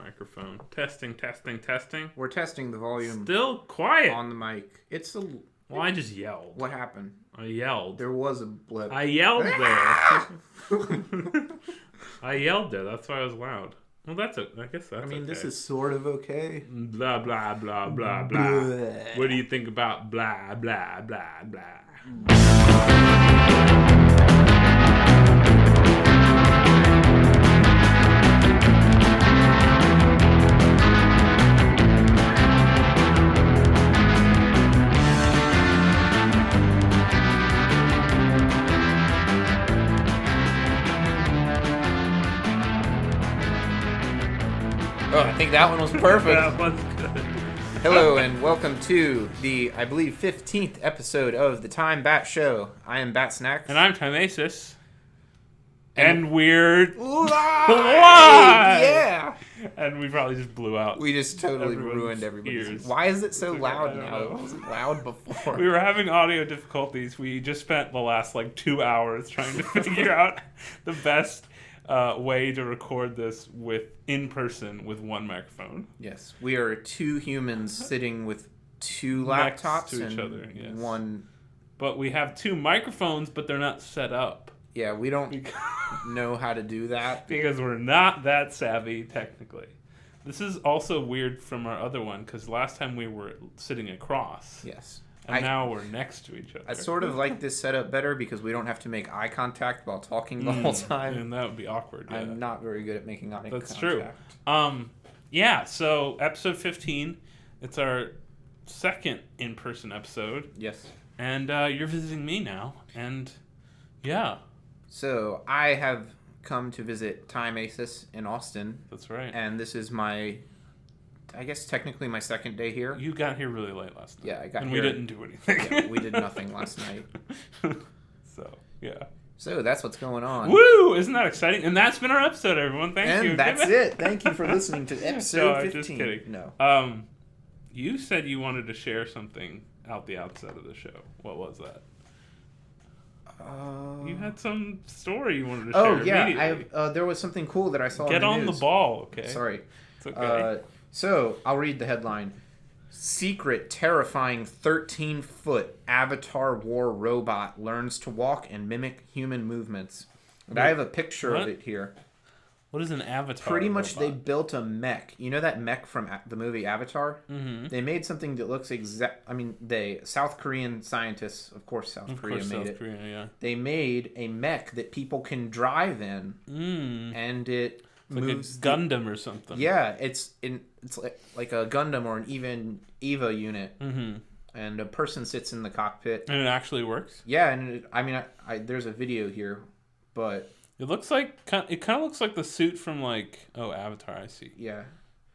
microphone. Testing, testing, testing. We're testing the volume. Still quiet on the mic. Well, I just yelled. What happened? I yelled. There was a blip. I yelled there. I yelled there. That's why I was loud. Well, I guess that's okay. This is sort of okay. Blah, blah, blah, blah, blah. What do you think about blah, blah, blah, blah? Oh, I think that one was perfect. That one's good. Hello and welcome to the, I believe, 15th episode of the TIMEBAT show. I am Bat Snacks. And I'm TIMEBAT. And we're live! Yeah! And we probably just blew out. We just totally ruined everybody's ears. Why is it so loud now? It wasn't loud before. We were having audio difficulties. We just spent the last 2 hours trying to figure out the best way to record this in person with one microphone. Yes, we are two humans sitting with two laptops to each other. Yes. One. But we have two microphones, but they're not set up. Yeah, we don't know how to do that because we're not that savvy technically. This is also weird from our other one because last time we were sitting across. Yes. And now we're next to each other. I sort of like this setup better because we don't have to make eye contact while talking the whole time. And that would be awkward. Yeah. I'm not very good at making eye contact. That's true. Yeah, so episode 15. It's our second in-person episode. Yes. And you're visiting me now. And yeah. So I have come to visit TIMEBAT in Austin. That's right. And this is I guess technically my second day here. You got here really late last night. Yeah, I got here. And we didn't do anything. Yeah, we did nothing last night. So, yeah. So that's what's going on. Woo! Isn't that exciting? And that's been our episode, everyone. Thank you. And that's it. Thank you for listening to episode 15. Just kidding. No. You said you wanted to share something out the outset of the show. What was that? You had some story you wanted to share. Oh, yeah. There was something cool that I saw Get on the on news. the ball, okay? Sorry. It's okay. So, I'll read the headline. Secret, terrifying 13-foot Avatar war robot learns to walk and mimic human movements. And I have a picture of it here. What is an avatar? Pretty much robot? They built a mech. You know that mech from the movie Avatar? Mm-hmm. They made something that looks South Korean scientists, of course South Korea made it. Yeah. They made a mech that people can drive in. And it moves like a Gundam or something. Yeah, it's like a Gundam or an even EVA unit. Mm-hmm. And a person sits in the cockpit. And it actually works? Yeah, and there's a video here, but... It kind of looks like the suit from Avatar. I see. Yeah.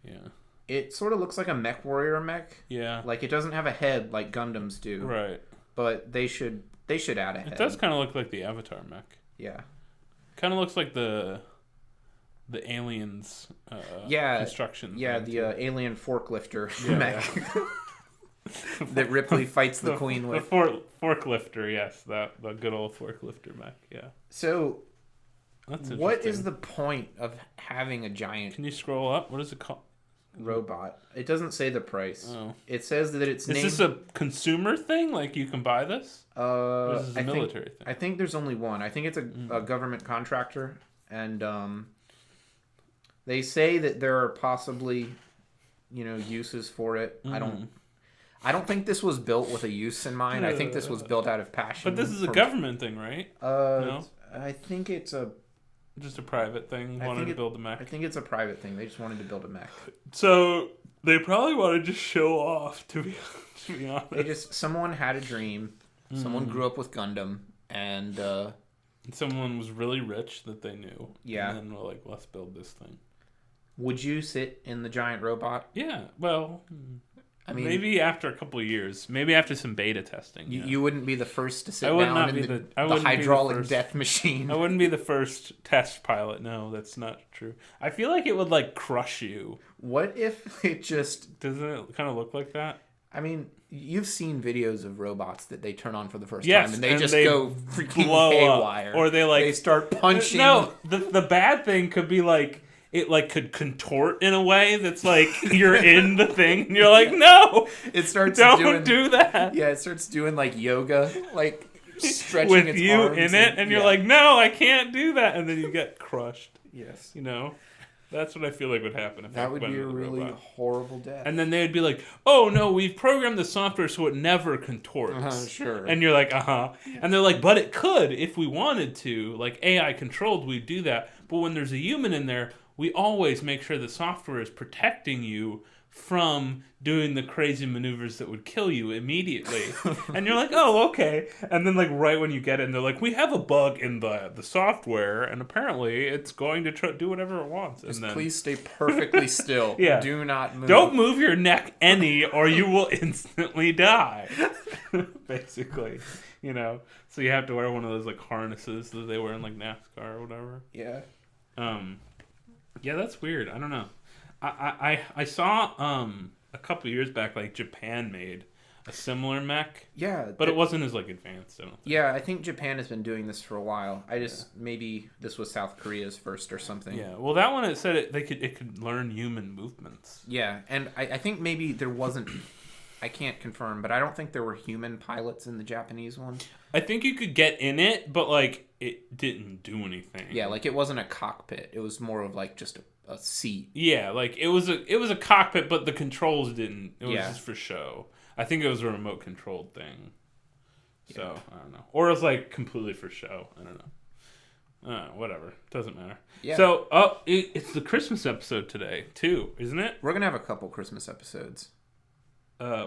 Yeah. It sort of looks like a Mech Warrior mech. Yeah. Like it doesn't have a head like Gundams do. Right. But they should add a head. It does kind of look like the Avatar mech. Yeah. Kind of looks like the aliens construction. Yeah, the alien forklifter mech. That Ripley fights the queen with. The forklifter, yes. The good old forklifter mech, yeah. So... That's what is the point of having a giant... Can you scroll up? What is it called? Robot. It doesn't say the price. Oh. It says that it's named... Is this a consumer thing? Like you can buy this? Or is this a military thing? I think there's only one. I think it's a government contractor. And they say that there are possibly, uses for it. Mm-hmm. I don't think this was built with a use in mind. I think this was built out of passion. But this is a government thing, right? No? I think it's just a private thing. Wanted to build a mech. I think it's a private thing. They just wanted to build a mech. So they probably want to just show off. To be honest, someone had a dream. Mm-hmm. Someone grew up with Gundam, and someone was really rich that they knew. Yeah, and then we're like, let's build this thing. Would you sit in the giant robot? Yeah. Well. Maybe after a couple of years. Maybe after some beta testing. You wouldn't be the first to sit down in the hydraulic death machine. I wouldn't be the first test pilot. No, that's not true. I feel like it would crush you. What if it just... Doesn't it kind of look like that? You've seen videos of robots that they turn on for the first time and they just go freaking blow haywire. Up. Or they start punching. No, the bad thing could be it like could contort in a way that's like you're in the thing and you're like, no, it starts don't do that. Yeah, it starts doing like yoga, like stretching with its you arms in it, and you're like, no, I can't do that, and then you get crushed. Yes, you know. That's what I feel like would happen if that would be a really robot. horrible death. And then they'd be like, "Oh no, we've programmed the software so it never contorts." Sure. And you're like, And they're like, "But it could if we wanted to. Like AI controlled, we'd do that. But when there's a human in there, we always make sure the software is protecting you from doing the crazy maneuvers that would kill you immediately." And you're like, "Oh, okay." And then like right when you get in, they're like, "We have a bug in the software, and apparently it's going to do whatever it wants." And then, please stay perfectly still. Yeah. Do not move. Don't move your neck any, or you will instantly die. Basically, you know. So you have to wear one of those like harnesses that they wear in like NASCAR or whatever. Yeah. Yeah, that's weird. I don't know. I saw a couple years back like Japan made a similar mech. Yeah, but it wasn't as like advanced. I don't think. Yeah, I think Japan has been doing this for a while. Maybe this was South Korea's first or something. Yeah, well, that one it said it could learn human movements. Yeah, and I think maybe there wasn't. I can't confirm, but I don't think there were human pilots in the Japanese one. I think you could get in it, but like it didn't do anything. Yeah, like it wasn't a cockpit. It was more of like just a seat. Yeah, like it was a cockpit, but the controls didn't. It was just for show. I think it was a remote controlled thing. So I don't know, or it was like completely for show. I don't know. Whatever, doesn't matter. Yeah. So it's the Christmas episode today too, isn't it? We're gonna have a couple Christmas episodes.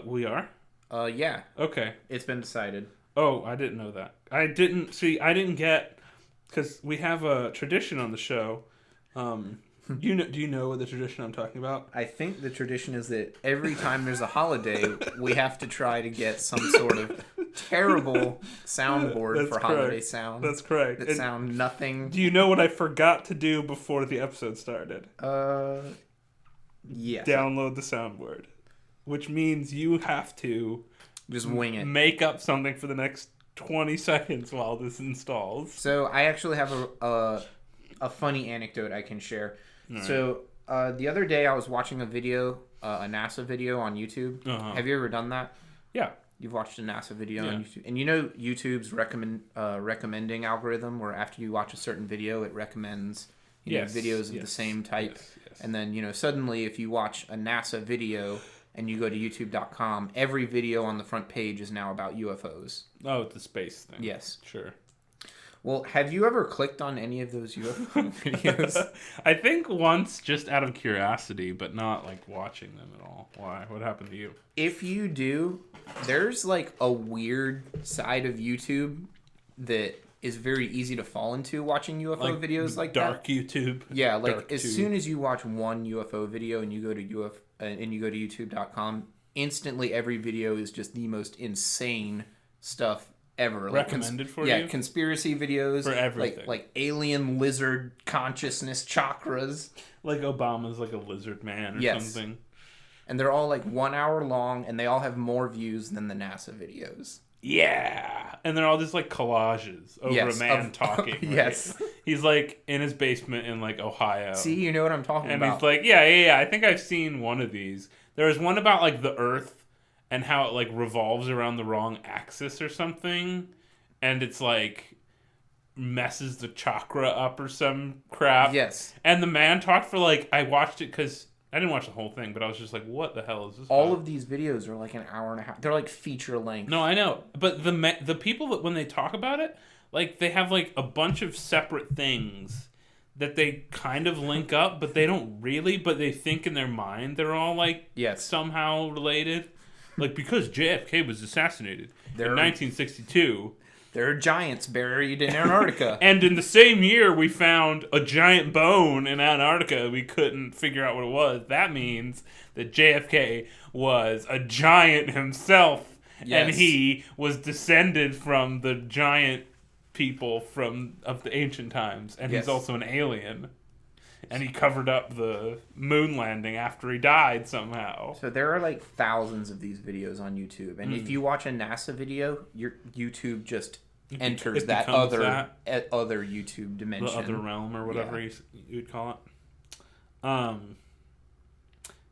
We are. Yeah. Okay. It's been decided. Oh, I didn't know that. I didn't get because we have a tradition on the show. Do you know what the tradition I'm talking about? I think the tradition is that every time there's a holiday, we have to try to get some sort of terrible soundboard for holiday sound. That's correct. That sound nothing. Do you know what I forgot to do before the episode started? Yes. Download the soundboard, which means you have to just wing it. Make up something for the next 20 seconds while this installs. So I actually have a funny anecdote I can share. Right. So the other day I was watching a video, a NASA video on YouTube. Uh-huh. Have you ever done that? Yeah. You've watched a NASA video on YouTube. And you know YouTube's recommending algorithm where after you watch a certain video, it recommends videos of the same type. Yes. And then, suddenly if you watch a NASA video and you go to youtube.com, every video on the front page is now about UFOs. Oh, it's the space thing. Yes. Sure. Well, have you ever clicked on any of those UFO videos? I think once, just out of curiosity, but not like watching them at all. Why? What happened to you? If you do, there's like a weird side of YouTube that is very easy to fall into watching UFO videos like dark that. YouTube. Yeah, like as soon as you watch one UFO video and you go to youtube.com, instantly every video is just the most insane stuff ever. Recommended for you? Yeah, conspiracy videos. For everything. Like alien lizard consciousness chakras. Like Obama's like a lizard man or something. And they're all like 1 hour long and they all have more views than the NASA videos. Yeah. And they're all just like collages over a man talking. Right? Yes. He's like in his basement in like Ohio. See, you know what I'm talking about. And he's like, yeah. I think I've seen one of these. There was one about like the Earth and how it like revolves around the wrong axis or something, and it's like messes the chakra up or some crap. Yes. And the man talked for like, I watched it because I didn't watch the whole thing, but I was just like, what the hell is this all about? of these videos are like an hour and a half. They're like feature length. No, I know, but the people that when they talk about it, like they have like a bunch of separate things that they kind of link up, but they don't really, but they think in their mind they're all like somehow related. Like, because JFK was assassinated in 1962. There are giants buried in Antarctica. And in the same year, we found a giant bone in Antarctica. We couldn't figure out what it was. That means that JFK was a giant himself. Yes. And he was descended from the giant people of the ancient times. And he's also an alien. And he covered up the moon landing after he died somehow. So there are like thousands of these videos on YouTube. And if you watch a NASA video, your YouTube just enters that other YouTube dimension. The other realm or whatever you'd call it.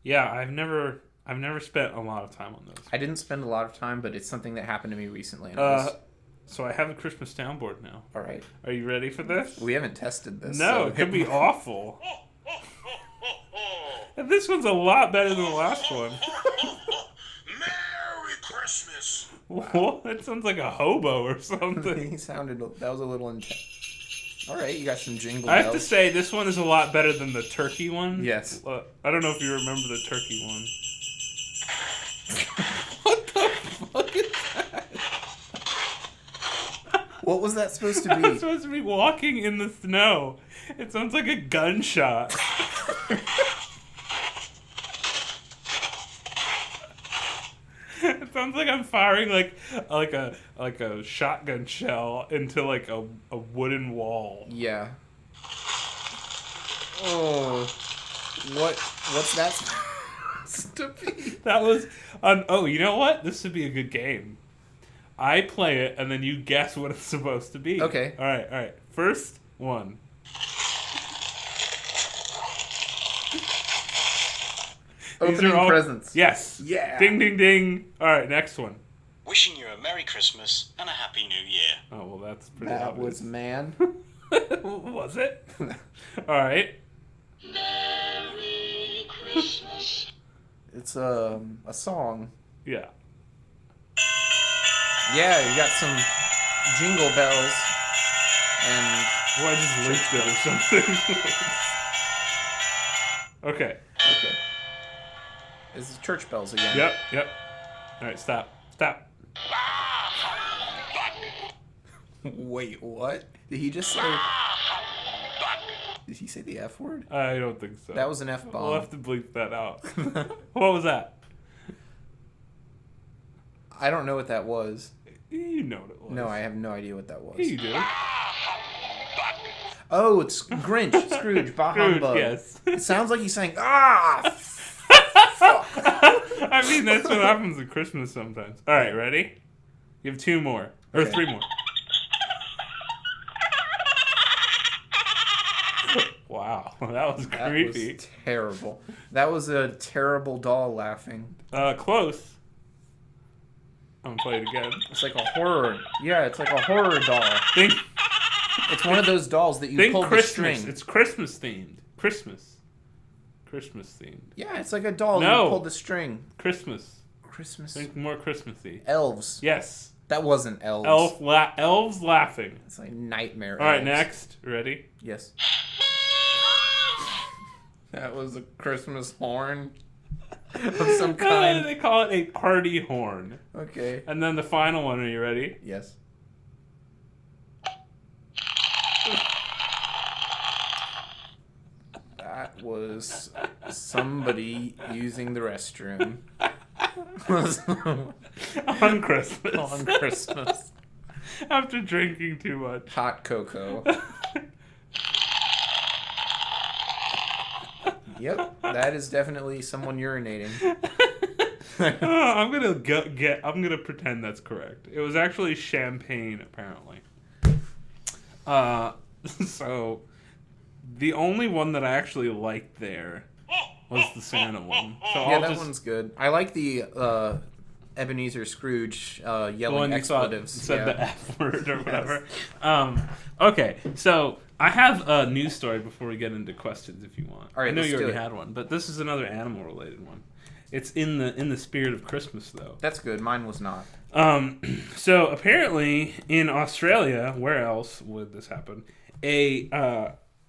Yeah, I've never spent a lot of time on those. I didn't spend a lot of time, but it's something that happened to me recently. And so I have a Christmas soundboard now. all right. Are you ready for this? We haven't tested this. No, so it could be awful. And this one's a lot better than the last one. Merry Christmas. Wow. That sounds like a hobo or something. He sounded. That was a little intense. All right, you got some jingle I bells. have to say, this one is a lot better than the turkey one. Yes. I don't know if you remember the turkey one. What the fuck is that? What was that supposed to be? It's supposed to be walking in the snow. It sounds like a gunshot. It sounds like I'm firing like a shotgun shell into like a wooden wall. Yeah. Oh. What's that supposed to be? That was oh, you know what? This would be a good game. I play it and then you guess what it's supposed to be. Okay. All right. First one. Opening presents. Yes. Yeah. Ding, ding, ding. All right, next one. Wishing you a Merry Christmas and a Happy New Year. Oh, well, that's pretty That obvious. was man. Was it? All right. Merry Christmas. It's a song. Yeah. Yeah, you got some jingle bells and Well, I just linked it or something. Okay. okay. This is church bells again. Yep. All right, stop. Wait, what? Did he just say? Did he say the F word? I don't think so. That was an F bomb. We'll have to bleep that out. What was that? I don't know what that was. You know what it was. No, I have no idea what that was. Yeah, you do. Oh, it's Grinch, Scrooge, bah Scrooge, humbug. yes. It sounds like he's saying, ah! I mean, that's what happens at Christmas sometimes. All right, ready? You have two more. Or Okay. three more. Wow, that was That creepy. was terrible. That was a terrible doll laughing. Close. I'm gonna play it again. It's like a horror. Yeah, it's like a horror doll. Think It's one of those dolls that you pull the Christmas. string. It's Christmas themed. Christmas themed. Yeah, it's like a doll. No. You pull the string. Christmas. Christmas. Think more Christmassy. Elves. Yes. That wasn't elves. Elves laughing. It's like nightmare. All right, elves. next. Ready? Yes. That was a Christmas horn of some kind. They call it a party horn. Okay. And then the final one. Are you ready? Yes. That was somebody using the restroom. On Christmas. On Christmas. After drinking too much. Hot cocoa. Yep, that is definitely someone urinating. I'm gonna pretend that's correct. It was actually champagne, apparently. So the only one that I actually liked there was the Santa one. So Yeah, that one's good. I like the Ebenezer Scrooge the yelling one you thought expletives. said the F word or whatever. Okay, so I have a news story before we get into questions, if you want. All right, I know let's you do already it. had one, but this is another animal-related one. It's in the spirit of Christmas, though. That's good. Mine was not. So apparently in Australia, where else would this happen?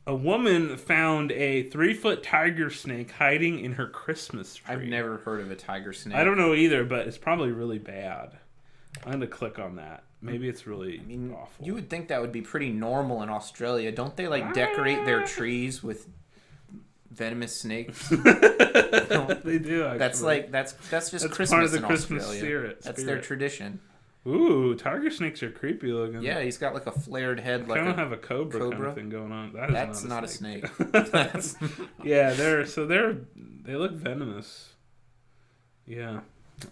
A woman found a 3-foot tiger snake hiding in her Christmas tree. I've never heard of a tiger snake. I don't know either, but it's probably really bad. I'm going to click on that. Maybe it's really awful. You would think that would be pretty normal in Australia. Don't they decorate their trees with venomous snakes? They do, actually. That's just Christmas part of the in Christmas Australia. That's their tradition. Ooh, tiger snakes are creepy looking. Yeah, he's got like a flared head, like kind of have a cobra kind of thing going on. That's not a snake. That's yeah, they look venomous. Yeah.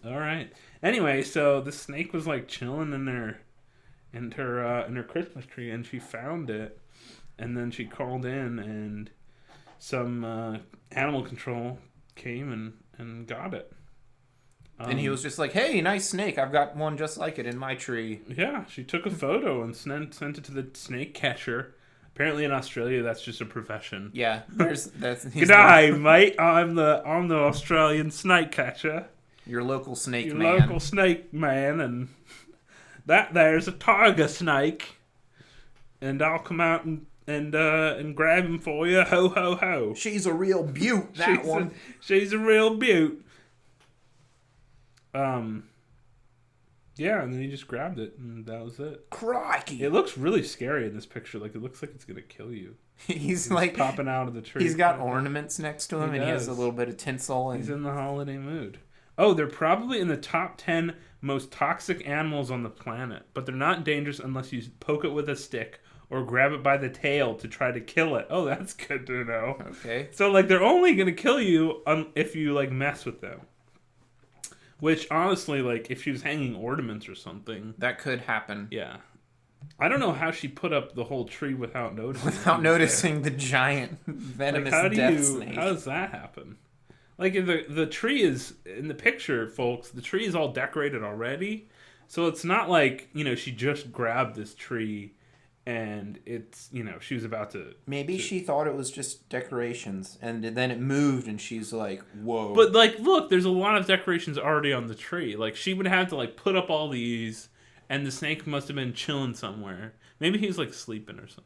All right. Anyway, so the snake was like chilling in her Christmas tree, and she found it, and then she called in, and some animal control came and got it. And he was just like, "Hey, nice snake. I've got one just like it in my tree." Yeah, she took a photo and sent it to the snake catcher. Apparently in Australia, that's just a profession. Yeah, that's G'day, mate. I'm the Australian snake catcher. Your local snake Your man. local snake man, and that there's a tiger snake, and I'll come out and grab him for you. Ho ho ho. She's a real beaut. She's a real beaut. Yeah, and then he just grabbed it, and that was it. Crikey! It looks really scary in this picture. Like, it looks like it's gonna kill you. He's like popping out of the tree. He's got ornaments next to him, and he has a little bit of tinsel. And he's in the holiday mood. Oh, they're probably in the top 10 most toxic animals on the planet, but they're not dangerous unless you poke it with a stick or grab it by the tail to try to kill it. Oh, that's good to know. Okay. So, like, they're only gonna kill you if you, like, mess with them. Which, honestly, like, if she was hanging ornaments or something... That could happen. Yeah. I don't know how she put up the whole tree without noticing. Without noticing the giant venomous death snake. How does that happen? Like, the tree is... In the picture, folks, the tree is all decorated already. So it's not like, she just grabbed this tree and it's, she was about to... Maybe she thought it was just decorations, and then it moved, and she's like, whoa. But, like, look, there's a lot of decorations already on the tree. Like, she would have to, like, put up all these, and the snake must have been chilling somewhere. Maybe he was, like, sleeping or something.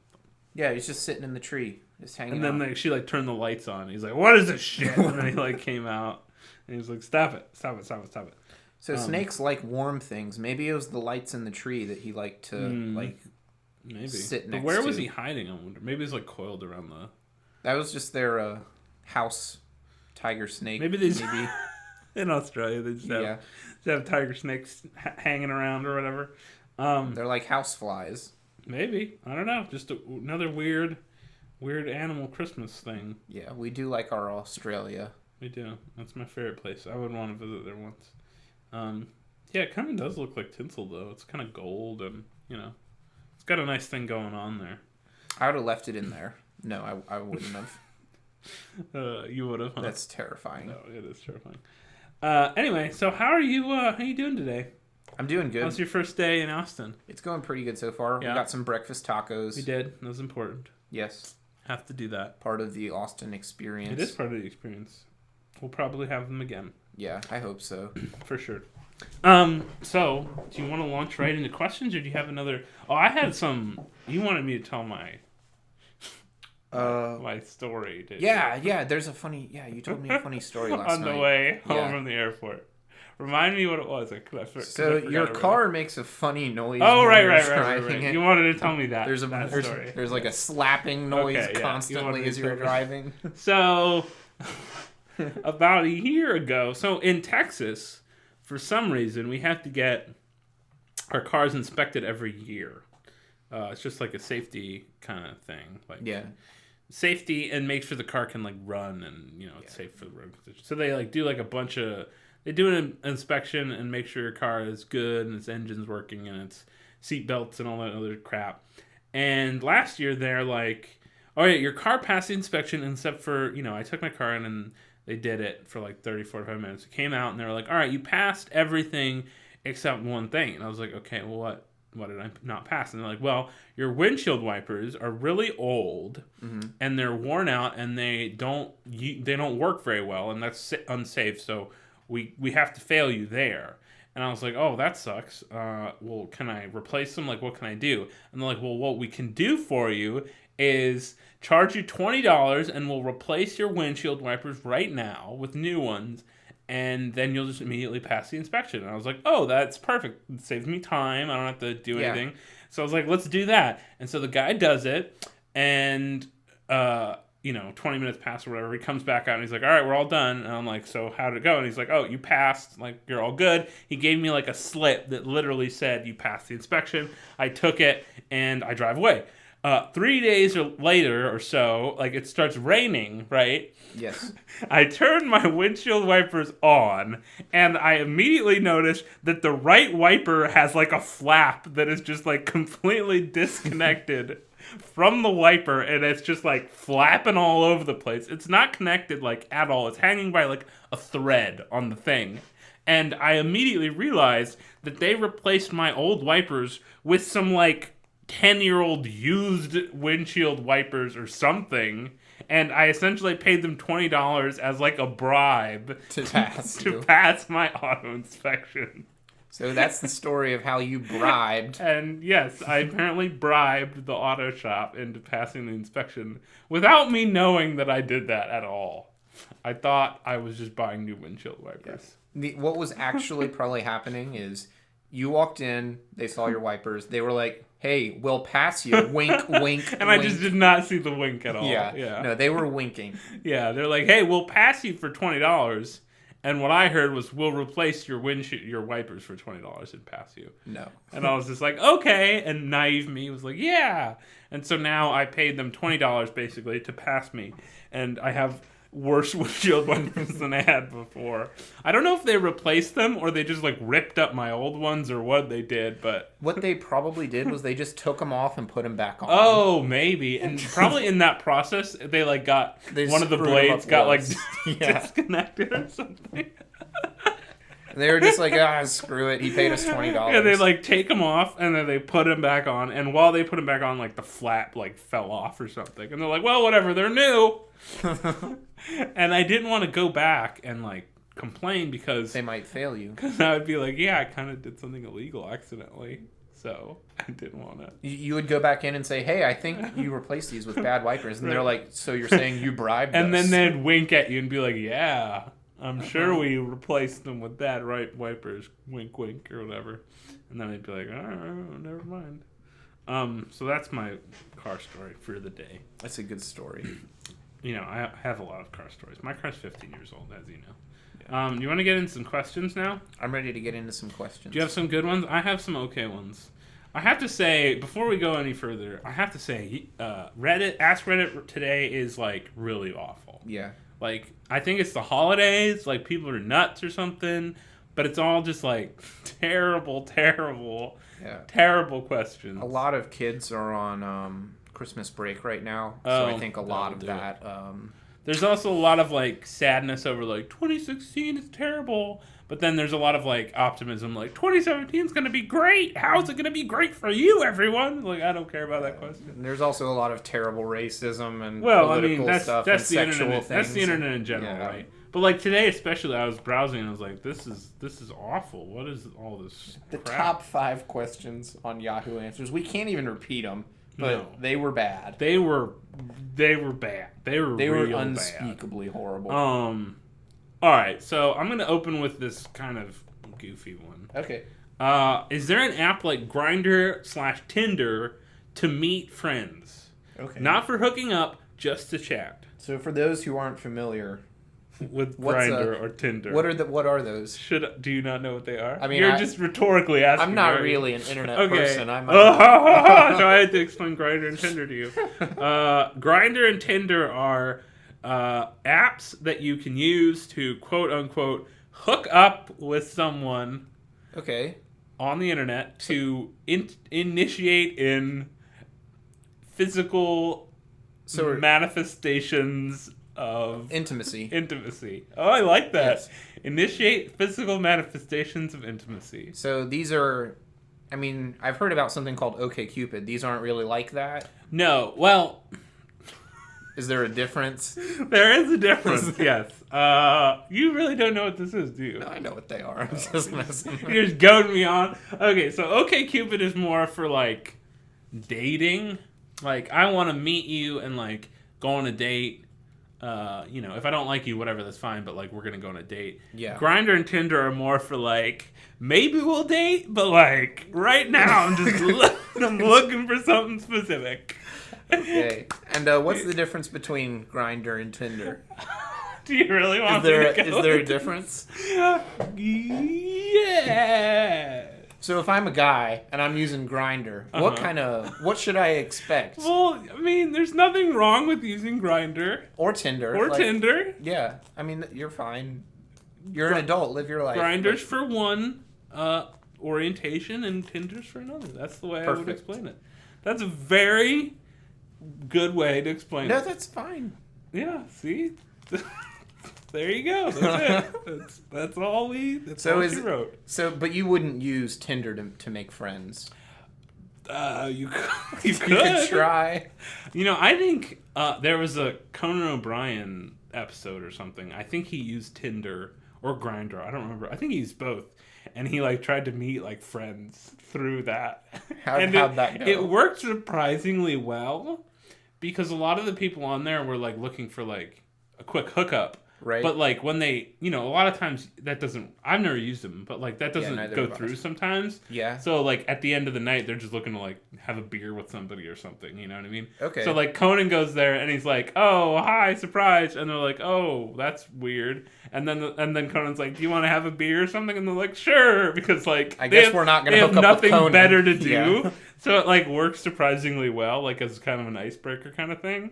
Yeah, he's just sitting in the tree, just hanging out. And then she, like, turned the lights on. He's like, what is this shit? And then he, like, came out, and he was like, stop it. So snakes like warm things. Maybe it was the lights in the tree that he liked to, maybe sit next but where to. was he hiding? I wonder. Maybe he's like coiled around the. That was just their house tiger snake. Maybe in Australia they just have tiger snakes hanging around or whatever. They're like house flies. Maybe, I don't know. Just another weird animal Christmas thing. Yeah, we do like our Australia. We do. That's my favorite place. I would want to visit there once. Yeah, it kind of does look like tinsel though. It's kind of gold and it's got a nice thing going on there. I would have left it in there. No, I wouldn't have. You would have. Huh? That's terrifying. No, it is terrifying. Anyway, so how are you doing today? I'm doing good. How's your first day in Austin? It's going pretty good so far. Yeah. We got some breakfast tacos. We did. That was important. Yes. Have to do that. Part of the Austin experience. It is part of the experience. We'll probably have them again. Yeah, I hope so. For sure. So, do you want to launch right into questions, or do you have another... Oh, I had some... You wanted me to tell my story, didn't you? Yeah, there's a funny... Yeah, you told me a funny story last night. On the way home from the airport. Remind me what it was. So your car makes a funny noise. Oh, right. It. You wanted to tell me that. There's like a slapping noise constantly as you're driving. So, about a year ago, so in Texas, for some reason, we have to get our cars inspected every year. It's just like a safety kind of thing. Safety and make sure the car can run and it's safe for the road conditions. So they do a bunch of... They do an inspection and make sure your car is good and its engine's working and its seat belts and all that other crap. And last year they're like, oh yeah, your car passed the inspection except for, I took my car in and they did it for 30, 45 minutes. It came out and they were like, all right, you passed everything except one thing. And I was like, okay, well, what did I not pass? And they're like, well, your windshield wipers are really old and they're worn out and they don't work very well and that's unsafe. So we have to fail you there. And I was like, oh, that sucks. Well, can I replace them? What can I do? And they're like, well, what we can do for you is charge you $20 and we'll replace your windshield wipers right now with new ones. And then you'll just immediately pass the inspection. And I was like, oh, that's perfect. It saves me time. I don't have to do anything. So I was like, let's do that. And so the guy does it. And 20 minutes pass or whatever, he comes back out and he's like, all right, we're all done. And I'm like, so how'd it go? And he's like, oh, you passed. You're all good. He gave me a slip that literally said you passed the inspection. I took it and I drive away. 3 days later or so, it starts raining, right? Yes. I turn my windshield wipers on, and I immediately notice that the right wiper has a flap that is just completely disconnected from the wiper, and it's just like flapping all over the place. It's not connected like at all. It's hanging by like a thread on the thing. And I immediately realized that they replaced my old wipers with some like 10-year-old used windshield wipers or something. And I essentially paid them $20 as like a bribe To pass to pass my auto inspection. So that's the story of how you bribed. And yes, I apparently bribed the auto shop into passing the inspection without me knowing that I did that at all. I thought I was just buying new windshield wipers. What was actually probably happening is you walked in, they saw your wipers, they were like, hey, we'll pass you. Wink, wink, And I just did not see the wink at all. Yeah. No, they were winking. Yeah, they're like, hey, we'll pass you for $20. And what I heard was, we'll replace your your wipers for $20 and pass you. No. And I was just like, okay. And naive me was like, yeah. And so now I paid them $20 basically to pass me. And I have worse windshield wipers than I had before. I don't know if they replaced them or they just like ripped up my old ones or what they did, but what they probably did was they just took them off and put them back on. Oh, maybe. And probably in that process they like got one of the blades got like disconnected or something. They were just like, screw it. He paid us $20. Yeah, they like take them off and then they put them back on. And while they put them back on, like the flap like fell off or something. And they're like, well, whatever, they're new. And I didn't want to go back and like complain because they might fail you. Because I would be like, yeah, I kind of did something illegal accidentally. So I didn't want to. You would go back in and say, hey, I think you replaced these with bad wipers. And they're like, so you're saying you bribed us? And then they'd wink at you and be like, yeah. I'm sure we replaced them with bad wipers, wink, wink, or whatever. And then I'd be like, oh, never mind. So that's my car story for the day. That's a good story. You know, I have a lot of car stories. My car's 15 years old, as you know. Yeah. You want to get into some questions now? I'm ready to get into some questions. Do you have some good ones? I have some okay ones. I have to say, before we go any further, Ask Reddit today is, like, really awful. Yeah. Like, I think it's the holidays, like, people are nuts or something, but it's all just, like, terrible questions. A lot of kids are on Christmas break right now, so I think a lot of that... There's also a lot of, like, sadness over, like, 2016 is terrible, but then there's a lot of, like, optimism, like, 2017 is going to be great! How is it going to be great for you, everyone? Like, I don't care about that question. There's also a lot of terrible racism and political stuff and sexual things. That's the internet in general, right? But, like, today especially, I was browsing and I was like, this is awful. What is all this The crap? top 5 questions on Yahoo Answers. We can't even repeat them, but they were bad. They were bad. They were unspeakably horrible. All right, so I'm going to open with this kind of goofy one. Okay. Is there an app like Grindr/Tinder to meet friends? Okay. Not for hooking up, just to chat. So for those who aren't familiar with Grindr or Tinder, what are those? Do you not know what they are? I mean, you're just rhetorically asking. I'm not really an internet person. So I had to explain Grindr and Tinder to you. Grindr and Tinder are apps that you can use to quote unquote hook up with someone. Okay. On the internet to initiate in physical manifestations of intimacy. Oh, I like that. Yes. Initiate physical manifestations of intimacy. So these are, I mean, I've heard about something called OkCupid. These aren't really like that. No. Well, is there a difference? There is a difference. Yes. You really don't know what this is, do you? No, I know what they are. I'm just messing. You're just goading me on. Okay, so OkCupid is more for like dating. Like, I want to meet you and like go on a date. You know, if I don't like you, whatever, that's fine. But like, we're gonna go on a date. Yeah. Grindr and Tinder are more for like, maybe we'll date, but like right now I'm just I'm looking for something specific. Okay. And what's the difference between Grindr and Tinder? Do you really want Is there a difference? Yeah. So if I'm a guy and I'm using Grindr, what should I expect? Well, I mean, there's nothing wrong with using Grindr or Tinder. Tinder. Yeah, I mean, you're fine. You're an adult. Live your life. Grindr's for one orientation, and Tinder's for another. That's the way I would explain it. That's a very good way to explain No, it. that's fine. Yeah, see? There you go. That's it. That's all she wrote. So, but you wouldn't use Tinder to make friends. You could. You could try. You know, I think there was a Conan O'Brien episode or something. I think he used Tinder or Grindr. I don't remember. I think he used both. And he like tried to meet like friends through that. How'd that go? It worked surprisingly well because a lot of the people on there were like looking for like a quick hookup. Right. But like when they, you know, a lot of times that doesn't, I've never used them, but like that doesn't go through sometimes. Yeah. So like at the end of the night, they're just looking to like have a beer with somebody or something, you know what I mean? Okay. So like Conan goes there and he's like, "Oh, hi, surprise." And they're like, "Oh, that's weird." And then Conan's like, "Do you want to have a beer or something?" And they're like, "Sure," because like I guess we're not going to hook up up with nothing Conan. better to do. Yeah. So it like works surprisingly well, like as kind of an icebreaker kind of thing.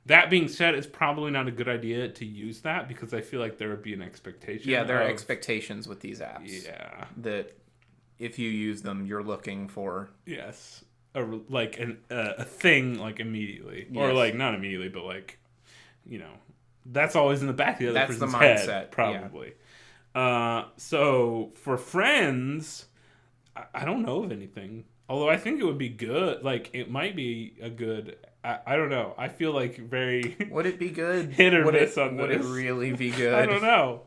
That being said, it's probably not a good idea to use that because I feel like there would be an expectation. Yeah, there are expectations with these apps. Yeah. That if you use them, you're looking for... Yes. A thing, like, immediately. Yes. Or, like, not immediately, but, like, you know, that's always in the back of the other person's head. That's the mindset. Probably. Yeah. So, for friends, I don't know of anything. Although I think it would be good. Like, it might be a good... I don't know. I feel like very... Would it be good? Hit or miss on this. Would it really be good? I don't know.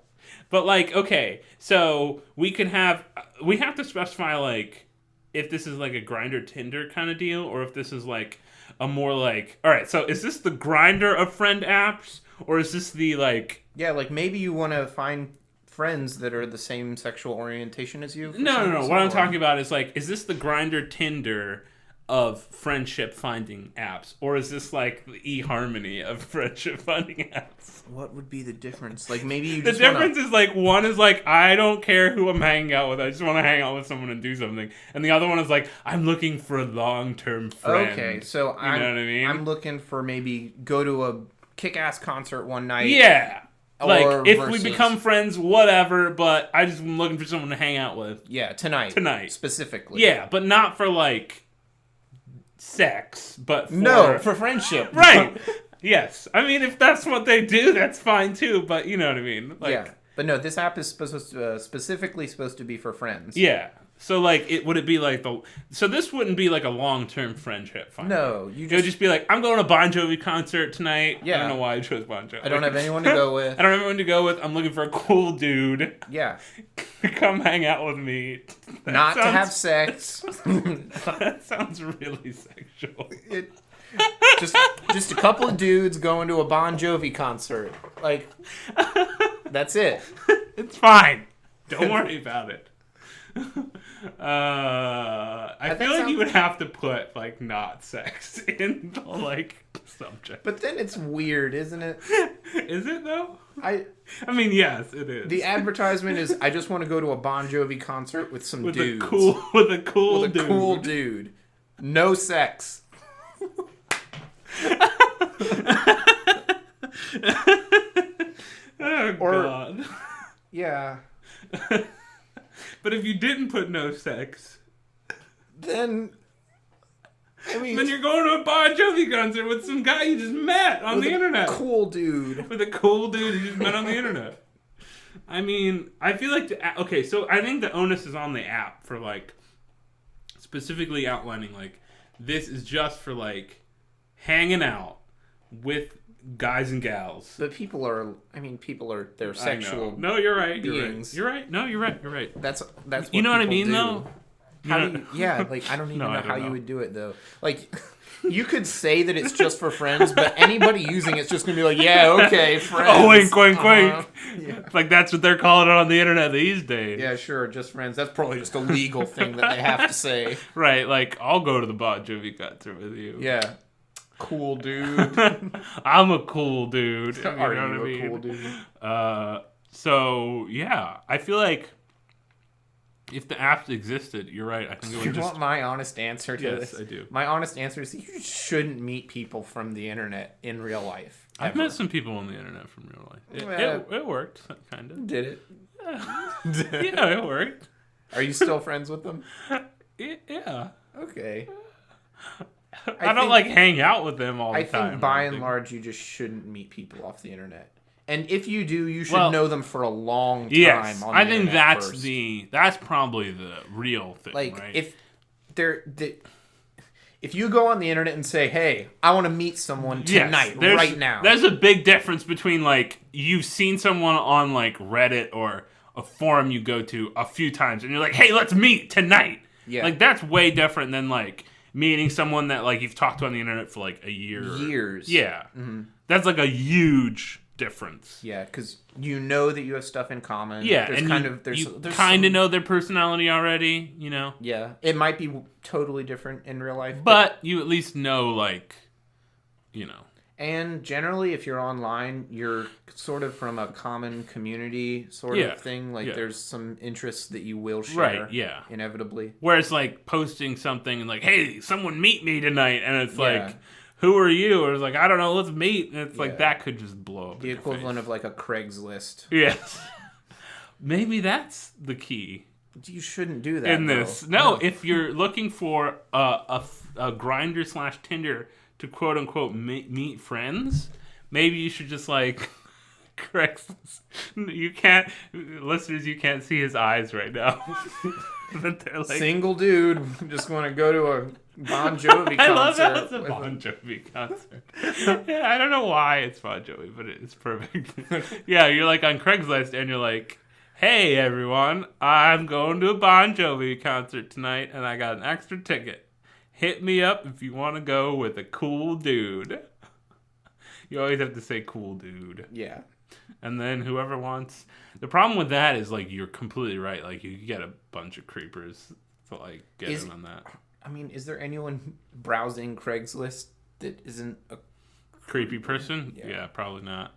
But, like, okay. So, we have to specify, like, if this is, like, a Grindr Tinder kind of deal, or if this is, like, a more, like... All right, so is this the Grindr of friend apps, or is this the, like... Yeah, like, maybe you want to find friends that are the same sexual orientation as you. No. What I'm talking about is, like, is this the Grindr Tinder of friendship finding apps, or is this like the eHarmony of friendship finding apps? What would be the difference? Like maybe you just the difference is like one is like I don't care who I'm hanging out with, I just want to hang out with someone and do something, and the other one is like I'm looking for a long-term friend. Okay, so you know what I mean? I'm looking for maybe go to a kick-ass concert one night. Yeah. Like, if we become friends, whatever, but I just am looking for someone to hang out with. Yeah, tonight. Specifically. Yeah, but not for like sex, but for friendship. Right. Yes. I mean, if that's what they do, that's fine too, but you know what I mean. Like, yeah. But no, this app is specifically supposed to be for friends. Yeah. So like would it be like so this wouldn't be like a long-term friendship finder. No, it would just be like I'm going to a Bon Jovi concert tonight. Yeah. I don't know why I chose Bon Jovi. I don't have anyone to go with. I don't have anyone to go with. I'm looking for a cool dude. Yeah. Come hang out with me. Not to have sex. That sounds really sexual. Just a couple of dudes going to a Bon Jovi concert. Like, that's it. It's fine. Don't worry about it. I feel like you would have to put like not sex in the like subject. But then it's weird, isn't it? Is it though? I mean, yes, it is. The advertisement is I just want to go to a Bon Jovi concert with some dudes. With a cool dude. No sex. Oh God. Yeah. But if you didn't put no sex, then then you're going to a Bon Jovi concert with some guy you just met on the internet. Cool dude. With a cool dude you just met on the internet. I mean, I feel like okay, so I think the onus is on the app for like specifically outlining like this is just for like hanging out with guys and gals. But people are they're sexual. No, you're right. Beings. You're right. No, you're right. That's what you know what I mean do. Though. How do you, yeah, like I don't even know how you would do it though. Like you could say that it's just for friends, but anybody using it's just gonna be like, yeah, okay, friends. Oh, wink. Yeah. Like that's what they're calling it on the internet these days. Yeah, sure, just friends. That's probably just a legal thing that they have to say. Right, like I'll go to the Bon Jovi concert with you. Yeah. Cool dude. I'm a cool dude. You Are know you what I a mean? cool dude? So yeah, I feel like if the apps existed, you're right. I think it would you want my honest answer to this? Yes, I do. My honest answer is you shouldn't meet people from the internet in real life. I've met some people on the internet from real life. It worked, kind of. Did it? Yeah, it worked. Are you still friends with them? Yeah. Okay. I don't like hang out with them all the time. I think by and large, you just shouldn't meet people off the internet. And if you do, you should know them for a long time. Yes, on the I think internet first. that's probably the real thing. Like right? if you go on the internet and say, "Hey, I want to meet someone tonight, right now," there's a big difference between like you've seen someone on like Reddit or a forum you go to a few times, and you're like, "Hey, let's meet tonight." Yeah, like that's way different than like meeting someone that like you've talked to on the internet for like a year. Years. Yeah, that's like a huge difference. Yeah, because you know that you have stuff in common. Yeah, there's and there's you kind of know their personality already, you know? Yeah, it might be totally different in real life. But you at least know, like, you know. And generally, if you're online, you're sort of from a common community sort of thing. Like, there's some interests that you will share. Right, yeah. Inevitably. Whereas, like, posting something and like, hey, someone meet me tonight. And it's like... Who are you? Or it's like, I don't know, let's meet. And it's like, that could just blow up. The equivalent of like a Craigslist. Yes. Maybe that's the key. You shouldn't do that in this. No, if you're looking for a Grindr / Tinder to quote unquote meet friends, maybe you should just like Craigslist. You can't, listeners, you can't see his eyes right now. But they're like, single dude, just want to go to a Bon Jovi concert. I love that it's a Bon Jovi concert. Yeah, I don't know why it's Bon Jovi, but it's perfect. Yeah, you're like on Craigslist and you're like, hey everyone, I'm going to a Bon Jovi concert tonight and I got an extra ticket. Hit me up if you want to go with a cool dude. You always have to say cool dude. Yeah. And then whoever wants... The problem with that is, like, you're completely right. Like, you get a bunch of creepers to, like, get in on that. I mean, is there anyone browsing Craigslist that isn't a... creepy person? Yeah, probably not.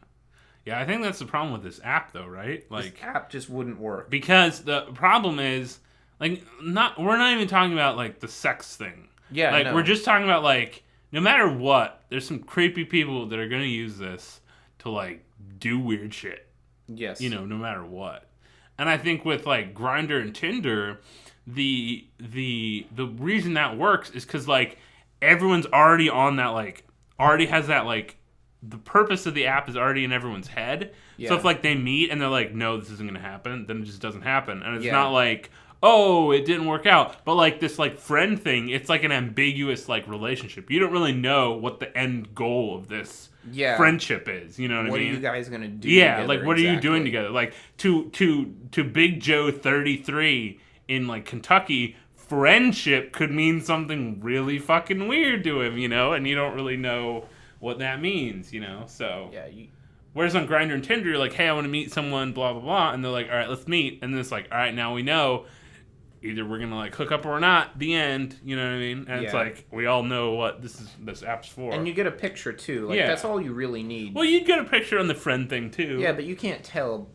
Yeah, I think that's the problem with this app, though, right? Like, this app just wouldn't work. Because the problem is, like, we're not even talking about, like, the sex thing. Yeah, like, we're just talking about, like, no matter what, there's some creepy people that are going to use this to, like, do weird shit. Yes. You know, no matter what. And I think with, like, Grindr and Tinder, the reason that works is because, like, everyone's already on that, like, already has that, like, the purpose of the app is already in everyone's head. Yeah. So if, like, they meet and they're like, no, this isn't going to happen, then it just doesn't happen. And it's not like, oh, it didn't work out. But, like, this, like, friend thing, it's, like, an ambiguous, like, relationship. You don't really know what the end goal of this friendship is. You know what I mean? What are you guys going to do together? Like, what are you doing together? Like, to Big Joe 33 in, like, Kentucky, friendship could mean something really fucking weird to him, you know? And you don't really know what that means, you know? So... Yeah, Whereas on Grindr and Tinder, you're like, hey, I want to meet someone, blah, blah, blah. And they're like, all right, let's meet. And then it's like, all right, now we know. Either we're going to, like, hook up or not. The end. You know what I mean? And it's like, we all know what this app's for. And you get a picture, too. Like, that's all you really need. Well, you'd get a picture on the friend thing, too. Yeah, but you can't tell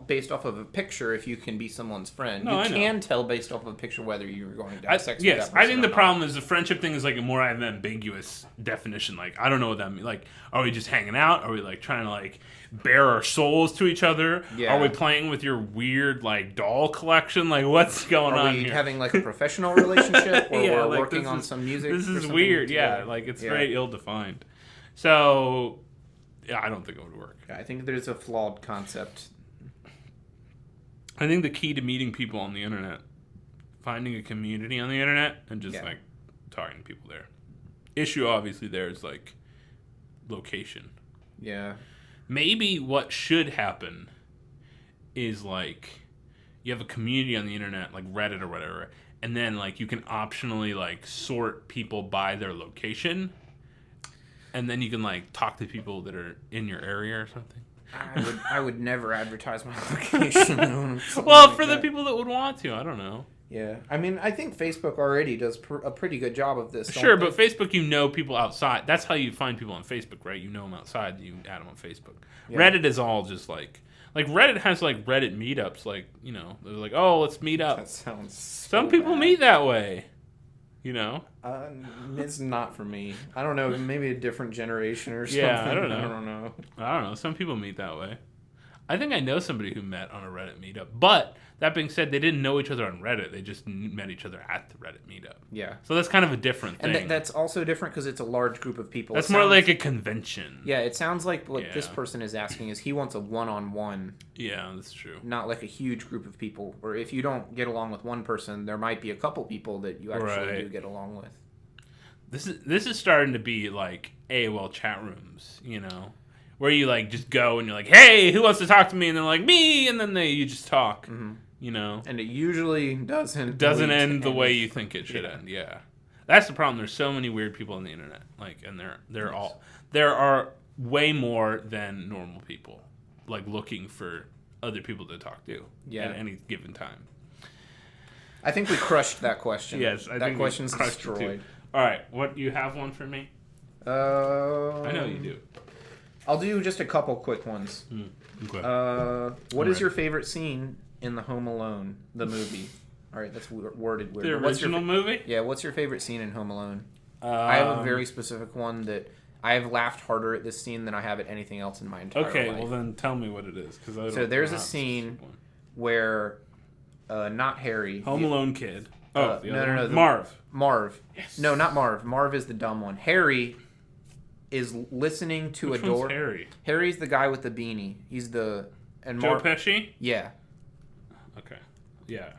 based off of a picture if you can be someone's friend. No, you can tell based off of a picture whether you're going to have sex with that person. I think the problem is the friendship thing is like a more of an ambiguous definition. Like, I don't know what that means. Like, are we just hanging out? Are we like trying to like bare our souls to each other? Yeah. Are we playing with your weird like doll collection? Like, what's going on here? Are we having like a professional relationship or we're like, working on some music? This is weird. together? Yeah, like it's very ill-defined. So, yeah, I don't think it would work. Yeah, I think there's a flawed concept. I think the key to meeting people on the internet, finding a community on the internet and just like talking to people there. Issue obviously there is like location. Yeah. Maybe what should happen is like you have a community on the internet like Reddit or whatever, and then like you can optionally like sort people by their location, and then you can like talk to people that are in your area or something. I would never advertise my location. Well, for the people that would want to, I don't know. Yeah, I mean, I think Facebook already does a pretty good job of this. Sure, but Facebook, you know people outside. That's how you find people on Facebook, right? You know them outside, you add them on Facebook. Yeah. Reddit is all just like Reddit has like Reddit meetups, like, you know, they're like, oh, let's meet up. That sounds so Some people meet that way, you know? It's not for me. I don't know, maybe a different generation or something. Yeah, I don't know. I don't know. I don't know. Some people meet that way. I think I know somebody who met on a Reddit meetup. But that being said, they didn't know each other on Reddit. They just met each other at the Reddit meetup. Yeah. So that's kind of a different thing. And that's also different because it's a large group of people. That's more like a convention. Yeah, it sounds like what this person is asking is he wants a one-on-one. Yeah, that's true. Not like a huge group of people. Or if you don't get along with one person, there might be a couple people that you actually do get along with. This is starting to be like AOL chat rooms, where you like just go and you're like, hey, who wants to talk to me? And they're like, me, and then you just talk, And it usually doesn't end the way you think it should end. Yeah, that's the problem. There's so many weird people on the internet, and there are way more than normal people, like looking for other people to talk to at any given time. I think we crushed that question. Yes, that question's destroyed. All right, what you have one for me? I know you do. I'll do just a couple quick ones. Okay. What is your favorite scene in the Home Alone, the movie? All right, that's worded weird. The original movie? Yeah, what's your favorite scene in Home Alone? I have a very specific one that I have laughed harder at this scene than I have at anything else in my entire life. Okay, well then tell me what it is. So there's a scene where, not Harry. Home Alone kid. Oh, no. Marv. Yes. No, not Marv. Marv is the dumb one. Harry is listening to Which a door. One's Harry? Harry's the guy with the beanie. He's the Joe Pesci? Yeah. Okay. Yeah.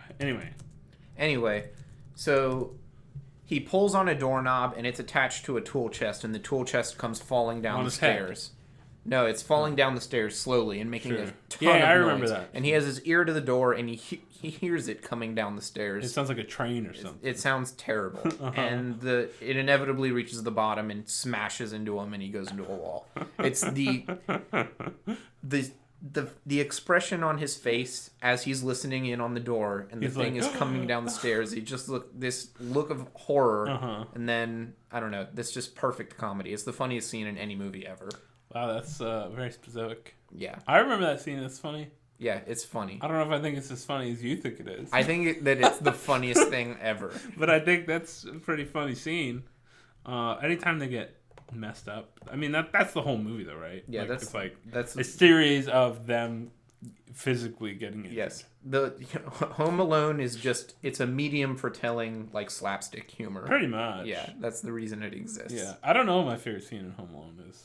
Anyway, so he pulls on a doorknob and it's attached to a tool chest, and the tool chest comes falling down the stairs. No, it's falling down the stairs slowly and making a ton of noise. I remember that. And he has his ear to the door, and he hears it coming down the stairs. It sounds like a train or something. It sounds terrible. And it inevitably reaches the bottom and smashes into him, and he goes into a wall. It's the expression on his face as he's listening in on the door, and the thing is coming down the stairs. He just this look of horror, and then I don't know. This just perfect comedy. It's the funniest scene in any movie ever. Wow, that's very specific. Yeah. I remember that scene. It's funny. Yeah, it's funny. I don't know if I think it's as funny as you think it is. I think that it's the funniest thing ever. But I think that's a pretty funny scene. Anytime they get messed up. I mean, that's the whole movie, though, right? Yeah, that's a series of them physically getting injured. Yes. Home Alone is it's a medium for telling, like, slapstick humor. Pretty much. Yeah, that's the reason it exists. Yeah. I don't know what my favorite scene in Home Alone is.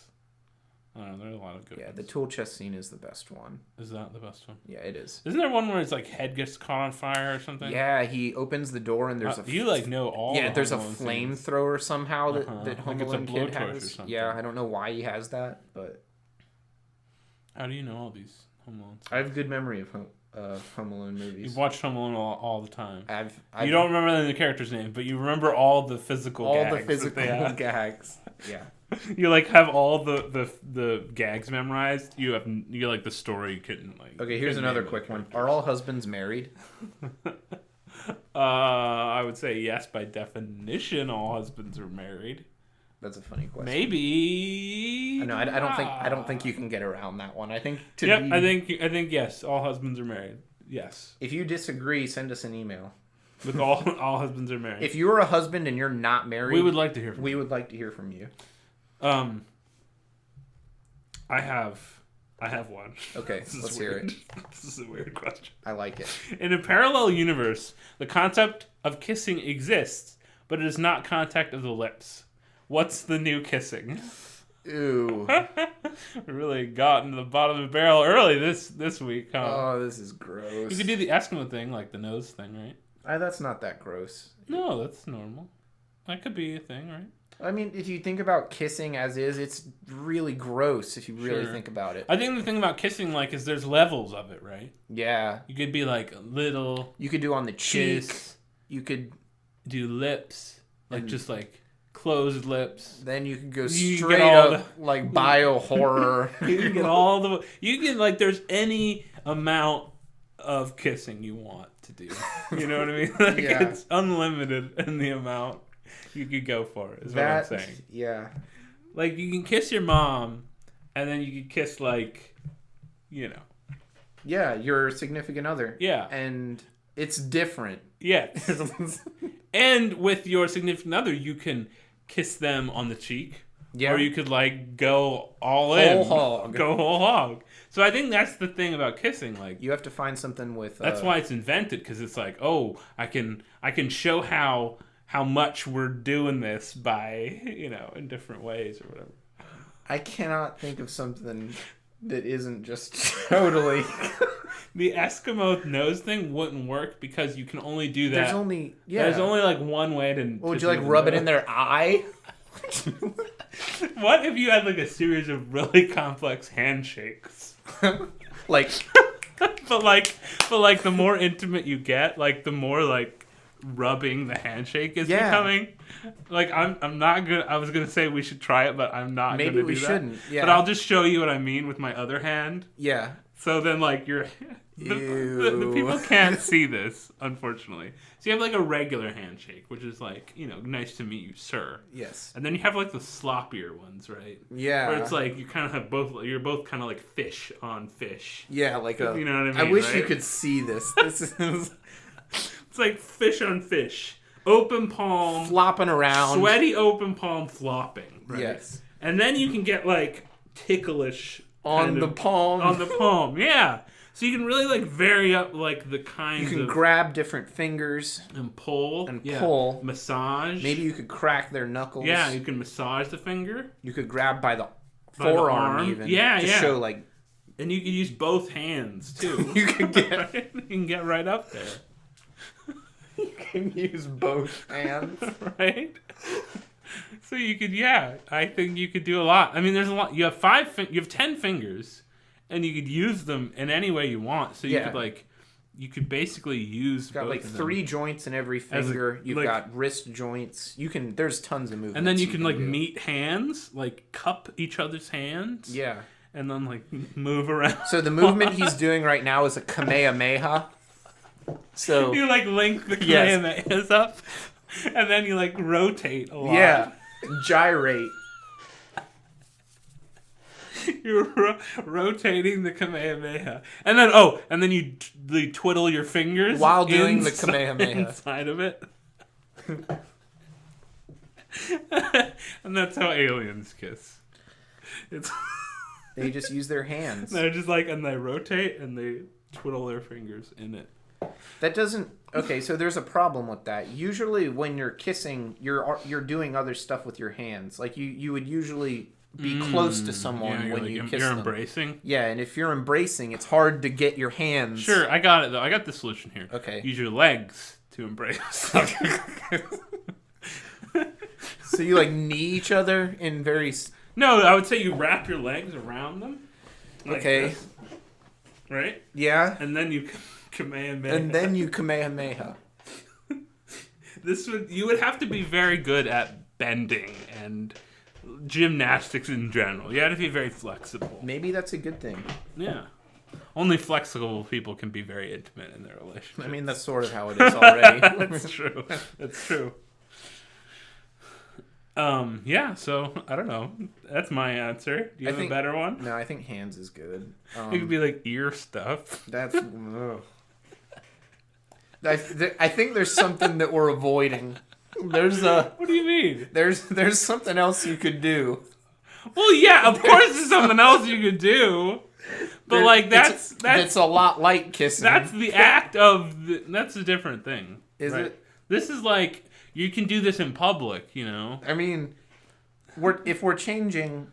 I don't know, there's a lot of good ones. The tool chest scene is the best one. Is that the best one? Yeah, it is. Isn't there one where his head gets caught on fire or something? Yeah, he opens the door and there's you know all. Yeah, there's a flamethrower somehow that Home Alone kid has. Or something. Yeah, I don't know why he has that, but. How do you know all these Home Alones? I have good memory of Home Alone movies. You've watched Home Alone all the time. You don't remember the character's name, but you remember all the physical gags. All the physical gags. Yeah. You have all the gags memorized. You the story you couldn't Okay, here's another quick one. Are all husbands married? I would say yes. By definition, all husbands are married. That's a funny question. Maybe. No, I don't think you can get around that one. I think I think yes. All husbands are married. Yes. If you disagree, send us an email. With all husbands are married. If you're a husband and you're not married, we would like to hear from you. We would like to hear from you. I have one. Okay, let's hear it. This is a weird question. I like it. In a parallel universe, the concept of kissing exists, but it is not contact of the lips. What's the new kissing? Ooh. We really got into the bottom of the barrel early this week, huh? Oh, this is gross. You could do the Eskimo thing, like the nose thing, right? That's not that gross. No, that's normal. That could be a thing, right? I mean, if you think about kissing as is, it's really gross if you really think about it. I think the thing about kissing, is there's levels of it, right? Yeah. You could be a little. You could do on the cheek. Kiss. You could do lips, closed lips. Then you could go straight up bio horror. You can get all the. You can there's any amount of kissing you want to do. You know what I mean? It's unlimited in the amount you could go for it, is what I'm saying. Yeah. You can kiss your mom, and then you can kiss, Yeah, your significant other. Yeah. And it's different. Yes. And with your significant other, you can kiss them on the cheek, Yeah. Or you could like go all Whole in. hog. Go whole hog. So I think that's the thing about kissing. Like You have to find something with. that's why it's invented, because it's like, oh, I can show how much we're doing this by, in different ways or whatever. I cannot think of something that isn't just totally. The Eskimo nose thing wouldn't work because you can only do that. There's only like one way to. Would you like rub it in their eye? What if you had like a series of really complex handshakes? Like, but like the more intimate you get, like the more like rubbing the handshake is becoming. Like I'm not good. I was gonna say we should try it, but I'm not. Maybe gonna we do that. shouldn't. Yeah. But I'll just show you what I mean with my other hand. Yeah. So then, like, the people can't see this, unfortunately. So you have, like, a regular handshake, which is, like, nice to meet you, sir. Yes. And then you have, like, the sloppier ones, right? Yeah. Where it's, like, you kind of have you're both kind of, like, fish on fish. Yeah, like a... You know what I mean, I wish right? you could see this. This is... It's like fish on fish. Open palm. Flopping around. Sweaty open palm flopping, right? Yes. And then you can get, like, ticklish... On the palm. On the palm, yeah. So you can really like vary up like the kinds. You can grab different fingers and pull pull. Massage. Maybe you could crack their knuckles. Yeah, you can massage the finger. You could grab by the By forearm the arm. even. Yeah, to yeah. show like. And you can use both hands too. You can get. Right? You can get right up there. You can use both hands. Right. So you could, I think you could do a lot. I mean, there's a lot. You have 10 fingers, and you could use them in any way you want. So you could basically use. You've got both like of them. 3 joints in every finger. You've got wrist joints. There's tons of movements. And then you can like meet hands, like cup each other's hands. Yeah. And then like move around. So the movement he's doing right now is a Kamehameha. So you like link the Kamehamehas up, and then you like rotate a lot. Yeah. Gyrate. You're rotating the Kamehameha, and then you twiddle your fingers while doing the Kamehameha inside of it, and that's how aliens kiss. It's they just use their hands. They're just like, and they rotate and they twiddle their fingers in it. That doesn't. Okay, so there's a problem with that. Usually, when you're kissing, you're doing other stuff with your hands. Like you would usually be close to someone when you kiss you're them. embracing. Yeah, and if you're embracing, it's hard to get your hands. Sure, I got it though. I got the solution here. Okay. Use your legs to embrace. So you like knee each other in very. No, I would say you wrap your legs around them. Like okay. This, right. Yeah. And then you Kamehameha. And then you Kamehameha. You would have to be very good at bending and gymnastics in general. You had to be very flexible. Maybe that's a good thing. Yeah. Only flexible people can be very intimate in their relationship. I mean, that's sort of how it is already. That's true. That's true. Yeah, so, I don't know. That's my answer. Do you have a better one? No, I think hands is good. It could be like ear stuff. That's... ugh. I think there's something that we're avoiding. There's a... What do you mean? There's something else you could do. Well, yeah, of course there's something else you could do. But, like, that's a lot like kissing. That's the act of... that's a different thing. Is right? it? This is like... You can do this in public, I mean, if we're changing...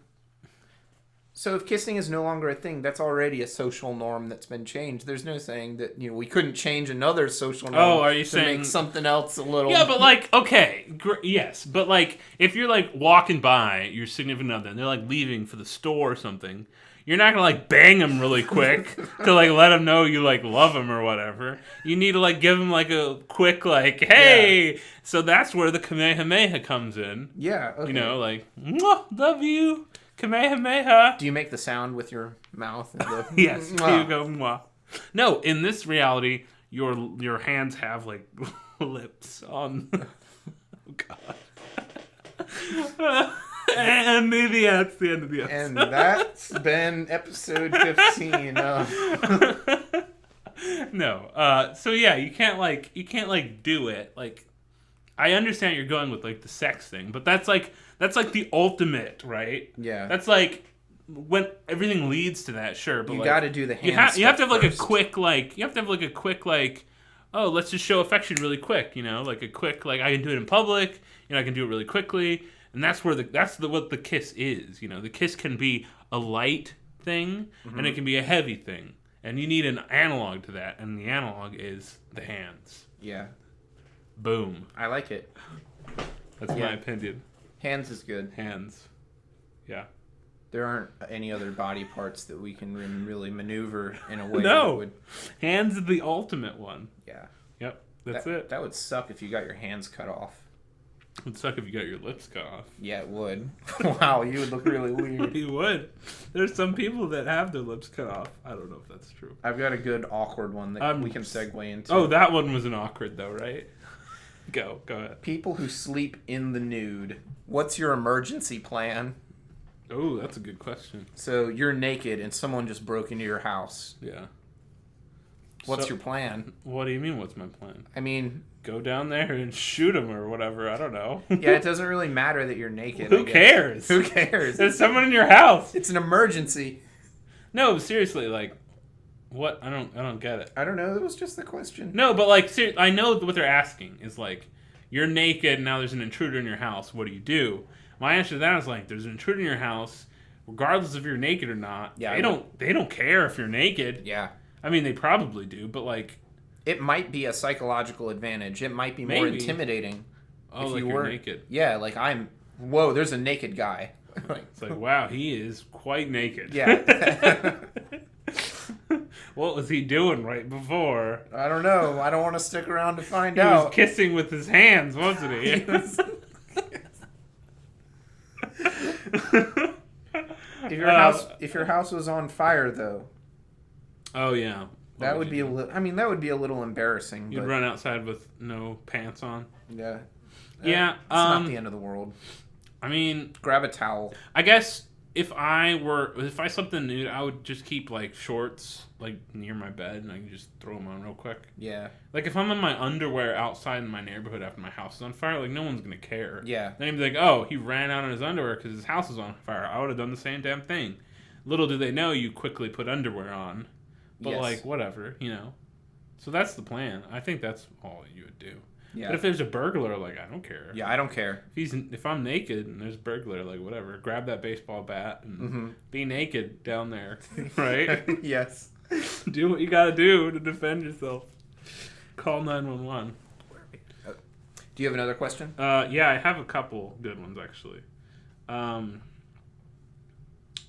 So if kissing is no longer a thing, that's already a social norm that's been changed. There's no saying that, we couldn't change another social norm are you to saying... make something else a little... Yeah, but like, okay, yes. But like, if you're like walking by your significant other and they're like leaving for the store or something... You're not gonna like bang them really quick to like let them know you like love them or whatever. You need to like give them like a quick like, hey. Yeah. So that's where the Kamehameha comes in. Yeah. Okay. Like, mwah, love you, Kamehameha. Do you make the sound with your mouth? Yes. You go mwah. No, in this reality, your hands have like lips on. Oh God. And that's the end of the episode. And that's been episode 15. No. So yeah, you can't do it. Like, I understand you're going with like the sex thing, but that's like That's like the ultimate, right? Yeah. That's like when everything leads to that, sure. But You like, got to do the hand you have to have like first. a quick like. You have to have like a quick like. Oh, let's just show affection really quick. You know, like a quick like I can do it in public. You know, I can do it really quickly, and that's where what the kiss is. You know, the kiss can be a light thing and it can be a heavy thing, and you need an analog to that, and the analog is the hands. Yeah. Boom. I like it. That's my opinion. Hands is good. Hands. Yeah. There aren't any other body parts that we can really maneuver in a way No. that would... Hands is the ultimate one. Yeah. Yep. That's it. That would suck if you got your hands cut off. It would suck if you got your lips cut off. Yeah, it would. Wow, you would look really weird. You would. There's some people that have their lips cut off. I don't know if that's true. I've got a good awkward one that we can segue into. Oh, that one wasn't awkward though, right? Go ahead. People who sleep in the nude. What's your emergency plan? Oh, that's a good question. So you're naked and someone just broke into your house. Yeah. What's your plan? What do you mean, what's my plan? I mean... Go down there and shoot him or whatever. I don't know. Yeah, it doesn't really matter that you're naked. Who cares? Who cares? There's someone in your house. It's an emergency. No, seriously, like... What? I don't get it. I don't know. That was just the question. No, but like, I know what they're asking is like, you're naked and now there's an intruder in your house. What do you do? My answer to that is like, there's an intruder in your house, regardless if you're naked or not. Yeah, they don't care if you're naked. Yeah. I mean, they probably do, but like, it might be a psychological advantage. It might be more intimidating. Oh, like you're naked. Yeah, like whoa, there's a naked guy. It's like, wow, he is quite naked. Yeah. What was he doing right before? I don't know. I don't want to stick around to find He out. was kissing with his hands, wasn't he? If your house was on fire, though. Oh yeah. That would be a little. I mean, that would be a little embarrassing. You'd run outside with no pants on. Yeah. Yeah. It's not the end of the world. I mean, grab a towel. I guess if I slept in nude, I would just keep like shorts like near my bed, and I can just throw them on real quick. Yeah. Like if I'm in my underwear outside in my neighborhood after my house is on fire, like no one's gonna care. Yeah. Then he'd be like, "Oh, he ran out in his underwear because his house is on fire." I would have done the same damn thing. Little do they know, you quickly put underwear on. But yes. like whatever, you know. So that's the plan. I think that's all you would do. Yeah. But if there's a burglar, like I don't care. Yeah, I don't care. If I'm naked and there's a burglar, like whatever, grab that baseball bat and be naked down there, right? Yes. Do what you gotta do to defend yourself. Call 911. Do you have another question? Yeah, I have a couple good ones actually.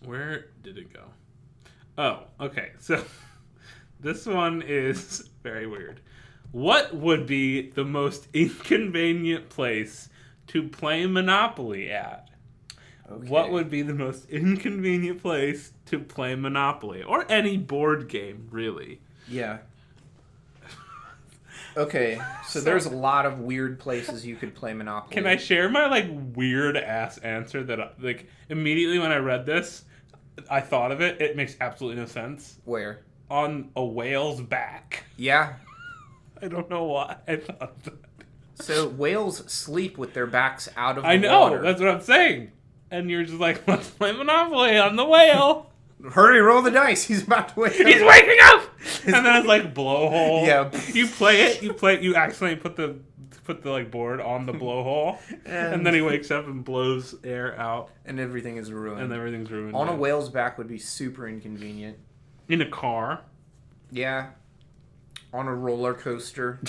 Where did it go? Oh, okay. So this one is very weird. What would be the most inconvenient place to play Monopoly at? Okay. What would be the most inconvenient place to play Monopoly? Or any board game, really. Yeah. Okay, so there's a lot of weird places you could play Monopoly. Can I share my, like, weird-ass answer that, like, immediately when I read this, I thought of it. It makes absolutely no sense. Where? On a whale's back. Yeah. I don't know why I thought of that. So whales sleep with their backs out of the water. I know, water. That's what I'm saying. And you're just like, let's play Monopoly on the whale. Hurry, roll the dice. He's about to wake up. He's waking up! And then it's like blowhole. Yeah. You play it, you accidentally put the like board on the blowhole. And then he wakes up and blows air out. And everything is ruined. And everything's ruined. On a whale's back would be super inconvenient. In a car. Yeah. On a roller coaster.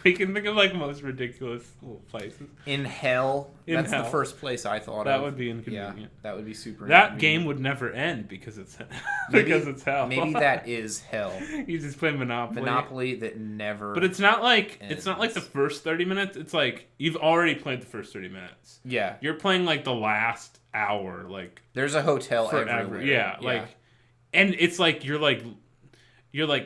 We can think of like most ridiculous little places. In hell. That's hell. The first place I thought that of. That would be inconvenient. Yeah, that would be super That game would never end because it's hell. Maybe that is hell. You just play Monopoly. Monopoly that never. But it's not like the first 30 minutes. It's like you've already played the first 30 minutes. Yeah. You're playing like the last hour. Like there's a hotel forever. everywhere. Yeah. Like, and it's like your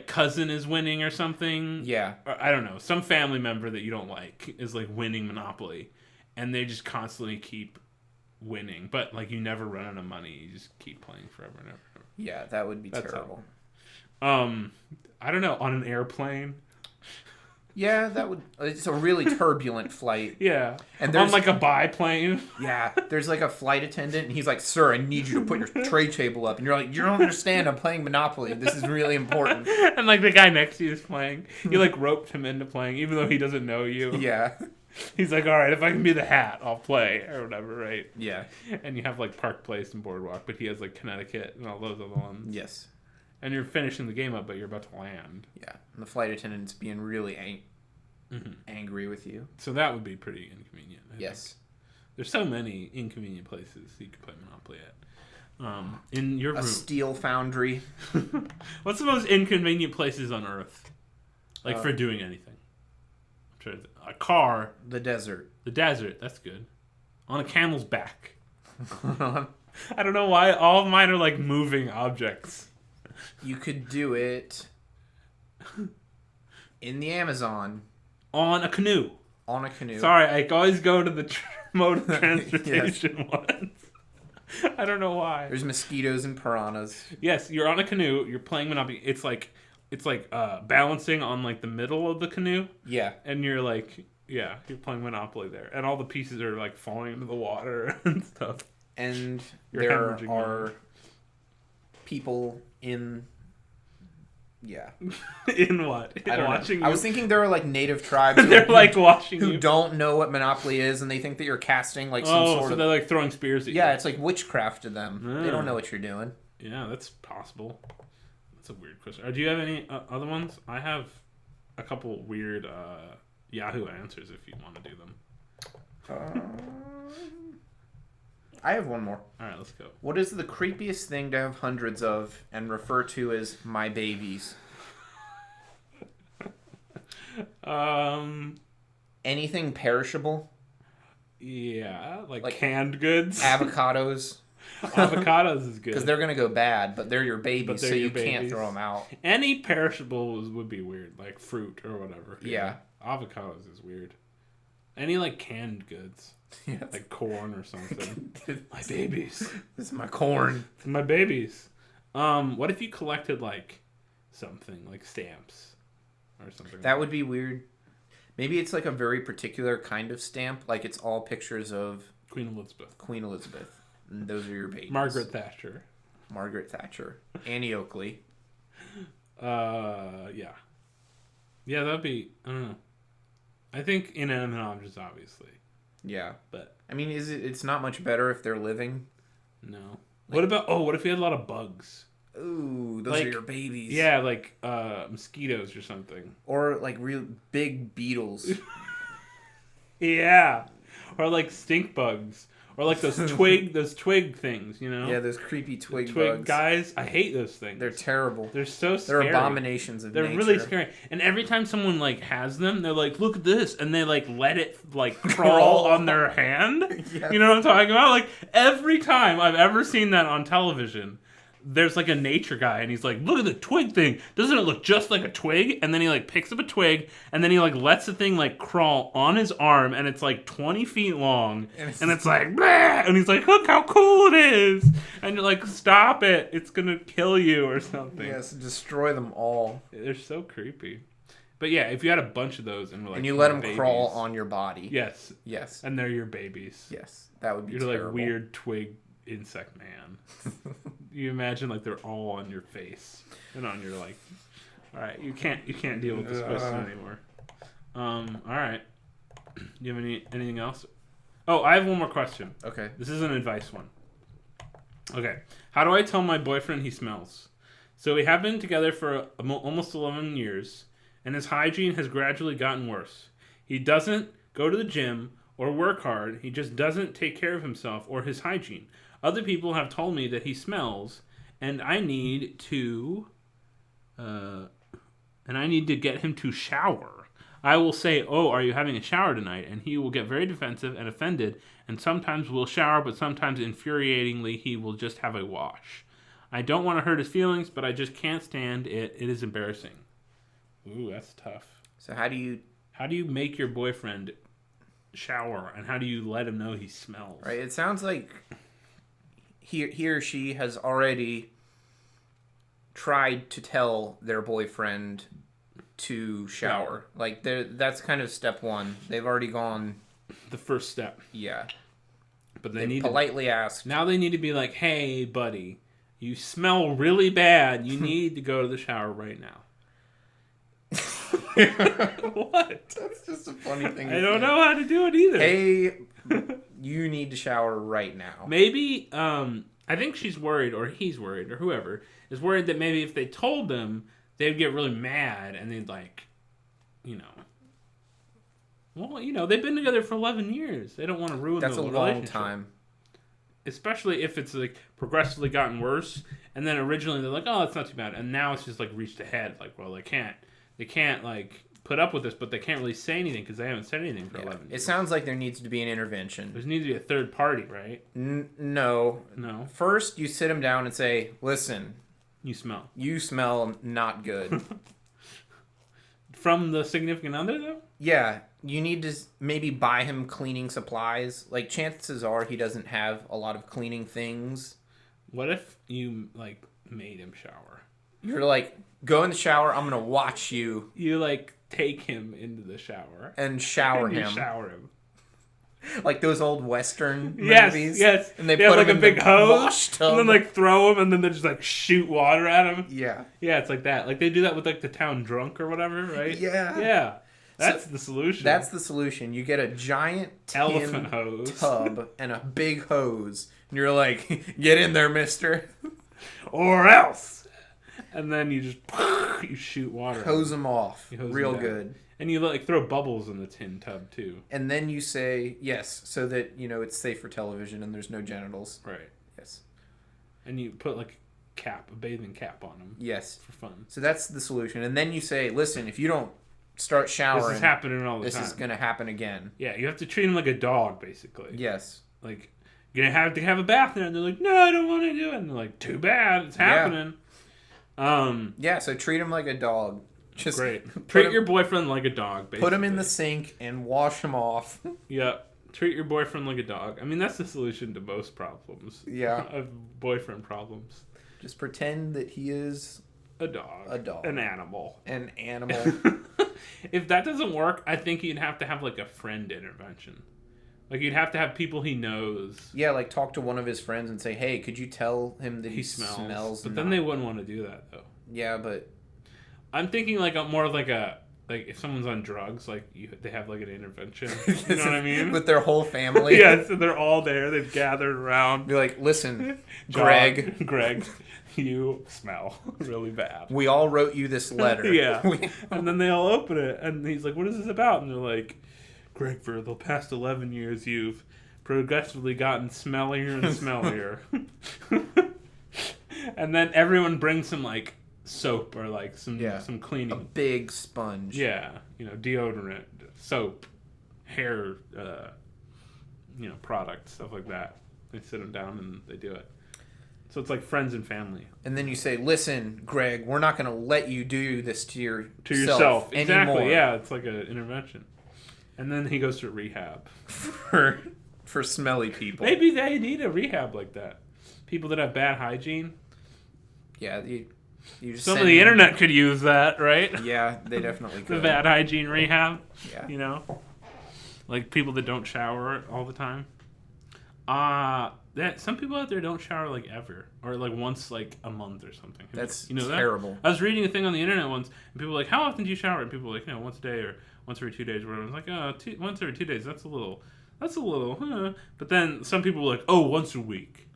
cousin is winning or something. Yeah. Or, I don't know. Some family member that you don't like is like winning Monopoly. And they just constantly keep winning. But like you never run out of money. You just keep playing forever and ever. Yeah, that would be terrible. I don't know. On an airplane. Yeah, that would. It's a really turbulent flight. Yeah. And On there's like a biplane. yeah, there's like a flight attendant, and he's like, "Sir, I need you to put your tray table up." And you're like, "You don't understand. I'm playing Monopoly. This is really important." And like the guy next to you is playing. You like roped him into playing, even though he doesn't know you. Yeah, He's like, all right, if I can be the hat, I'll play or whatever, right? yeah, And you have like Park Place and Boardwalk, but he has like Connecticut and all those other ones. yes, And you're finishing the game up, but you're about to land. yeah. And the flight attendant's being really angry with you. So that would be pretty inconvenient. I Yes. think. There's so many inconvenient places you could play Monopoly at. In your A room. steel foundry. What's the most inconvenient places on Earth? Like for doing anything? I'm sure a car. The desert. The desert. That's good. On a camel's back. I don't know why all of mine are like moving objects. You could do it in the Amazon On a canoe. on a canoe. Sorry, I always go to the mode of transportation ones. I don't know why. There's mosquitoes and piranhas. Yes, you're on a canoe. You're playing Monopoly. It's like balancing on like the middle of the canoe, Yeah. and you're like, yeah, you're playing Monopoly there, and all the pieces are like falling into the water and stuff. And You're there hemorrhaging are money. people in. Yeah. In what? I don't Watching know. I you? was thinking there are like native tribes They're like watching who you. don't know what Monopoly is, and they think that you're casting like some Oh, sort so of. they're like throwing spears at you. Yeah, it's like witchcraft to them. They Ah. don't know what you're doing. Yeah, that's possible. That's a weird question. Do you have any other ones? I have a couple weird Yahoo answers if you want to do them. I have one more. All right, let's go. What is the creepiest thing to have hundreds of and refer to as my babies? Anything perishable? Yeah, like Like canned goods. Avocados. Avocados is good. Because they're going to go bad, but they're your babies, But they're so you your can't babies. throw them out. Any perishables would be weird, like fruit or whatever. Yeah. Avocados is weird. Any like canned goods, Yes. like corn or something. My babies. This is my corn. My babies. What if you collected like something like stamps or something? That would be weird. Maybe it's like a very particular kind of stamp, like it's all pictures of Queen Elizabeth, Queen Elizabeth. And those are your babies. Margaret Thatcher. Margaret Thatcher. Annie Oakley. Yeah. Yeah, that'd be. I don't know. I think inanimate objects, obviously, Yeah. but I mean, it's not much better if they're living. no. What about? Oh, what if we had a lot of bugs? Ooh, those Like, are your babies. Yeah, like mosquitoes or something. Or like real big beetles. Yeah, or like stink bugs, or like those twig things. You know? Yeah, those creepy twig twig bugs. guys. I hate those things. They're terrible. They're so They're scary. abominations of They're nature. really scary. And every time someone like has them, they're like, "Look at this," and they like let it like crawl on their hand. Yes. You know what I'm talking about? Like every time I've ever seen that on television, there's like a nature guy, and he's like, "Look at the twig thing. Doesn't it look just like a twig?" And then he like picks up a twig, and then he like lets the thing like crawl on his arm, and it's like 20 feet long, and it's like, "Bleh!" And he's like, "Look how cool it is!" And you're like, "Stop it! It's gonna kill you or something." Yes, destroy them all. They're so creepy. But yeah, if you had a bunch of those and were like, And you let them babies, crawl on your body. Yes, Yes. and they're your babies. Yes. That would be You're terrible. like weird twig insect man. You imagine like they're all on your face and on your like. All right, you can't deal with this question anymore. All right. Do you have anything else? Oh, I have one more question. Okay. This is an advice one. Okay. How do I tell my boyfriend he smells? So we have been together for almost 11 years, and his hygiene has gradually gotten worse. He doesn't go to the gym or work hard. He just doesn't take care of himself or his hygiene. Other people have told me that he smells, and I need to get him to shower. I will say, "Oh, are you having a shower tonight?" And he will get very defensive and offended, and sometimes will shower, but sometimes infuriatingly he will just have a wash. I don't want to hurt his feelings, but I just can't stand it. It is embarrassing. Ooh, that's tough. So how do you make your boyfriend shower, and how do you let him know he smells? right? It sounds like he or she has already tried to tell their boyfriend to shower. Like, that's kind of step one. They've already gone. The first step. Yeah. But they need politely asked. Now they need to be like, hey, buddy, you smell really bad. You need to go to the shower right now. What? That's just a funny thing. I don't know how to do it either. Hey, you need to shower right now. Maybe, I think she's worried, or he's worried, or whoever is worried that maybe if they told them, they'd get really mad and they'd well, they've been together for 11 years. They don't want to ruin the relationship. That's a long time. Especially if it's like progressively gotten worse, and then originally they're like, oh, it's not too bad, and now it's just like reached ahead. Like, well, they can't like put up with this, but they can't really say anything because they haven't said anything for 11 years. It sounds like there needs to be an intervention. There needs to be a third party, right? No. First, you sit them down and say, listen. You smell not good. From the significant other, though? Yeah. You need to maybe buy him cleaning supplies. Like, chances are he doesn't have a lot of cleaning things. What if you, like, made him shower? You're like, go in the shower, I'm going to watch you. You, like, take him into the shower. And shower him. Shower him. Like those old Western movies. Yes. And they put have like him a big hose. tub. And then, like, throw him, and then they just, like, shoot water at him. Yeah. Yeah, it's like that. Like, they do that with, like, the town drunk or whatever, right? Yeah. Yeah. That's the solution. That's the solution. You get a giant elephant hose tub and a big hose, and you're like, "Get in there, mister," or else. And then you just you shoot water. Hose them off, real good. And you like throw bubbles in the tin tub too. And then you say yes, so that it's safe for television and there's no genitals. Right. Yes. And you put like a bathing cap on them. Yes. For fun. So that's the solution. And then you say, listen, if you don't start showering, this is happening all the time. This is going to happen again. Yeah, you have to treat him like a dog, basically. Yes. Like, you're going to have a bath there, and they're like, no, I don't want to do it. And they're like, too bad, it's happening. Yeah, so treat him like a dog. Just great. Treat your boyfriend like a dog, basically. Put him in the sink and wash him off. Yeah. Treat your boyfriend like a dog. I mean, that's the solution to most problems. Yeah. Of boyfriend problems. Just pretend that he is a dog. A dog. An animal. An animal. If that doesn't work, I think you'd have to have like a friend intervention. Like you'd have to have people he knows. Yeah, like talk to one of his friends and say, "Hey, could you tell him that he smells?" But then they wouldn't want to do that though. Yeah, but I'm thinking like more like if someone's on drugs, like they have like an intervention. You know what I mean? With their whole family. Yeah, so they're all there. They've gathered around. Be like, listen, Greg, you smell really bad. We all wrote you this letter. Yeah. And then they all open it, and he's like, what is this about? And they're like, Greg, for the past 11 years, you've progressively gotten smellier and smellier. And then everyone brings some, like, soap or, like, some cleaning. A big sponge. Yeah. Deodorant, soap, hair, products, stuff like that. They sit them down and they do it. So it's like friends and family. And then you say, listen, Greg, we're not going to let you do this to yourself. Exactly, anymore. Yeah. It's like an intervention. And then he goes to rehab. For smelly people. Maybe they need a rehab like that. People that have bad hygiene. Yeah, you just some of the internet could use that, right? Yeah, they definitely could. The bad hygiene rehab. Yeah. Like people that don't shower all the time. Some people out there don't shower like ever, or like once like a month or something. That's terrible. That? I was reading a thing on the internet once, and people were like, "How often do you shower?" And people were like, once a day or once every 2 days or whatever. I was like, once every 2 days. That's a little, huh? But then some people were like, once a week,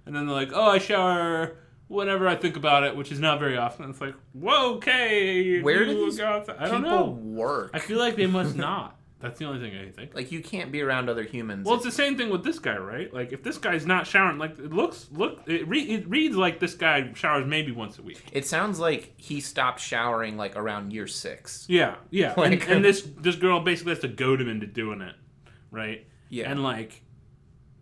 and then they're like, I shower whenever I think about it, which is not very often. It's like, whoa, okay. Where do these I don't know. Work? I feel like they must not. That's the only thing I think. Like, you can't be around other humans. Well, it's the same thing with this guy, right? Like, if this guy's not showering, like, it reads like this guy showers maybe once a week. It sounds like he stopped showering, like, around year 6. Yeah. Like, and this girl basically has to goad him into doing it, right? Yeah. And, like,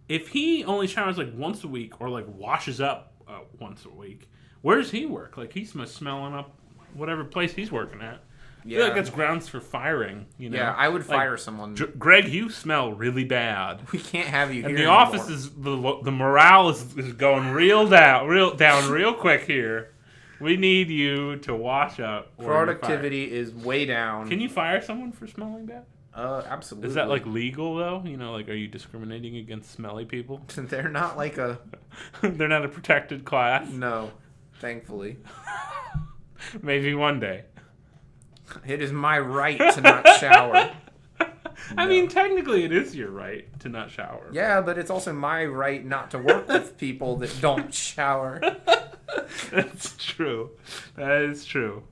if he only showers, like, once a week or, like, washes up once a week, where does he work? Like, he's smelling up whatever place he's working at. I feel like that's grounds for firing, Yeah, I would fire someone. Greg, you smell really bad. We can't have you here And the anymore. office is the morale is going real down real quick here. We need you to wash up. or you're fired. Productivity is way down. Can you fire someone for smelling bad? Absolutely. Is that like legal though? You know, like are you discriminating against smelly people? They're not like a... They're not a protected class. No, thankfully. Maybe one day. It is my right to not shower. I mean, technically, it is your right to not shower. Yeah, but it's also my right not to work with people that don't shower. That's true. That is true.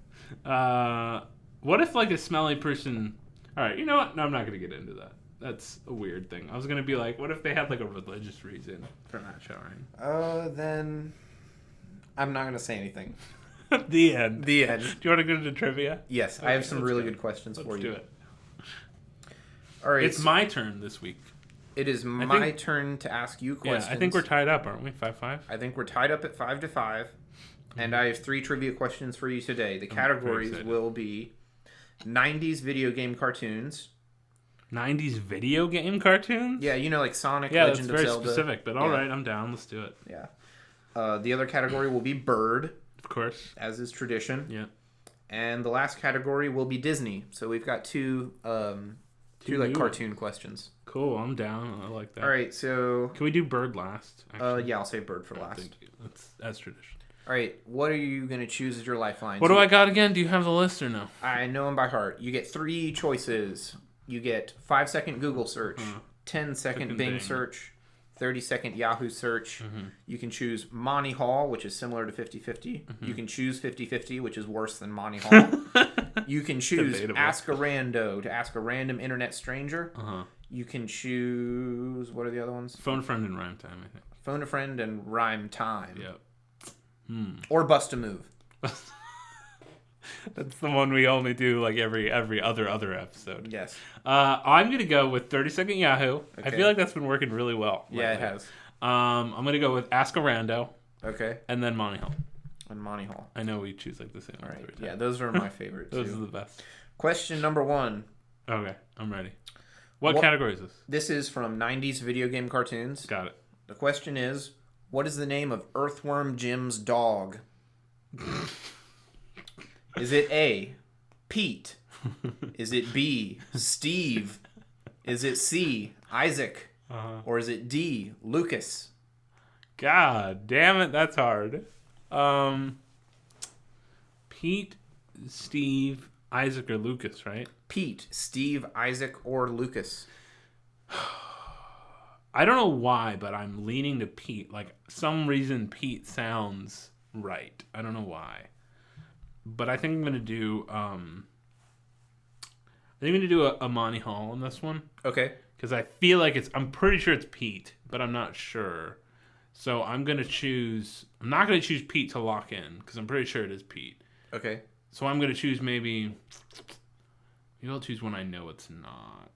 What if, like, a smelly person... All right, you know what? No, I'm not going to get into that. That's a weird thing. I was going to be like, what if they had, like, a religious reason for not showering? Then I'm not going to say anything. The end. The end. Do you want to go into trivia? Yes, I have some really good questions for you. Let's do it. All right. It's my turn this week. It is my turn to ask you questions. Yeah, I think we're tied up, aren't we? 5-5? I think we're tied up at 5-5. And I have 3 trivia questions for you today. The categories will be 90s video game cartoons. 90s video game cartoons? Yeah, you know, like Sonic, yeah, Legend of that's Zelda. very specific, but all right, I'm down. Let's do it. Yeah. The other category will be Bird. Of course. As is tradition. Yeah. And the last category will be Disney. So we've got two like cartoon questions. Cool, I'm down. I like that. All right, so can we do Bird last? Yeah, I'll say Bird for last. Thank you. That's tradition. All right, what are you going to choose as your lifeline? What do I got again? Do you have the list or no? I know them by heart. You get 3 choices. You get 5-second Google search, 10-second Bing search, 30-second Yahoo search. You can choose Monty Hall, which is similar to 50-50. You can choose 50-50, which is worse than Monty Hall. You can choose Debatable. Ask a Rando, to ask a random internet stranger. You can choose... What are the other ones? Phone a Friend and Rhyme Time, I think. Phone a Friend and Rhyme Time. Yep. Or Bust a Move. That's the one we only do like every other episode. Yes. I'm gonna go with 30-second Yahoo. Okay. I feel like that's been working really well. Yeah, it has. I'm gonna go with Ask a Rando. Okay. And then Monty Hall. And Monty Hall. I know we choose like the same. All right. Every time. Yeah, those are my favorite Those too. are the best. Question number 1. Okay, I'm ready. What category is this? This is from 90s video game cartoons. Got it. The question is, what is the name of Earthworm Jim's dog? Is it A, Pete? Is it B, Steve? Is it C, Isaac? Or is it D, Lucas? God damn it, that's hard. Pete, Steve, Isaac, or Lucas, right? Pete, Steve, Isaac, or Lucas? I don't know why, but I'm leaning to Pete. Like, some reason Pete sounds right. I don't know why. But I think I'm going to do... a Monty Hall on this one. Okay. Because I feel like I'm pretty sure it's Pete, but I'm not sure. So I'm going to choose... I'm not going to choose Pete to lock in, because I'm pretty sure it is Pete. Okay. So I'm going to choose maybe I'll choose one I know it's not.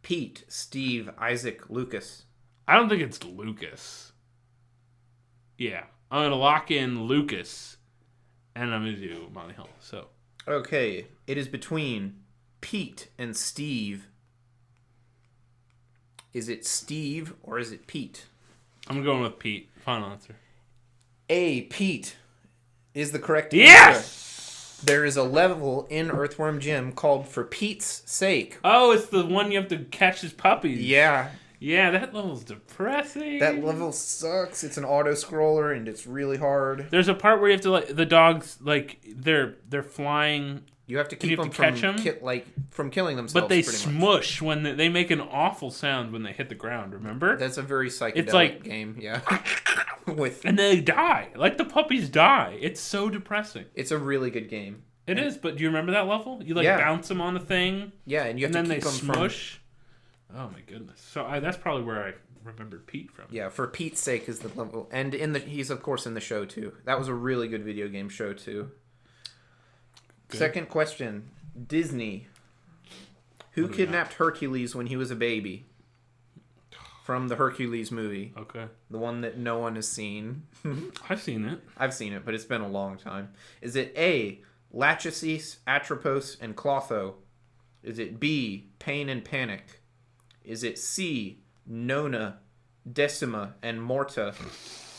Pete, Steve, Isaac, Lucas. I don't think it's Lucas. Yeah. I'm going to lock in Lucas, and I'm going to do Monty Hall. So. Okay. It is between Pete and Steve. Is it Steve or is it Pete? I'm going with Pete. Final answer. A, Pete is the correct Yes! answer. There is a level in Earthworm Jim called For Pete's Sake. Oh, it's the one you have to catch his puppies. Yeah. Yeah, that level's depressing. That level sucks. It's an auto-scroller, and it's really hard. There's a part where you have to, like, the dogs, like, they're flying. You have to keep them from killing themselves, but they pretty much. smush when they make an awful sound when they hit the ground, remember? That's a very psychedelic game, yeah. And they die. Like, the puppies die. It's so depressing. It's a really good game. It is, but do you remember that level? You, bounce them on the thing. Yeah, and you have to keep them smush. Oh my goodness! So that's probably where I remembered Pete from. Yeah, For Pete's Sake is the level, and he's of course in the show too. That was a really good video game show too. Good. Second question: Disney. Who kidnapped Hercules when he was a baby? From the Hercules movie. Okay. The one that no one has seen. I've seen it. I've seen it, but it's been a long time. Is it A, Lachesis, Atropos, and Clotho? Is it B, Pain and Panic? Is it C, Nona, Decima, and Morta?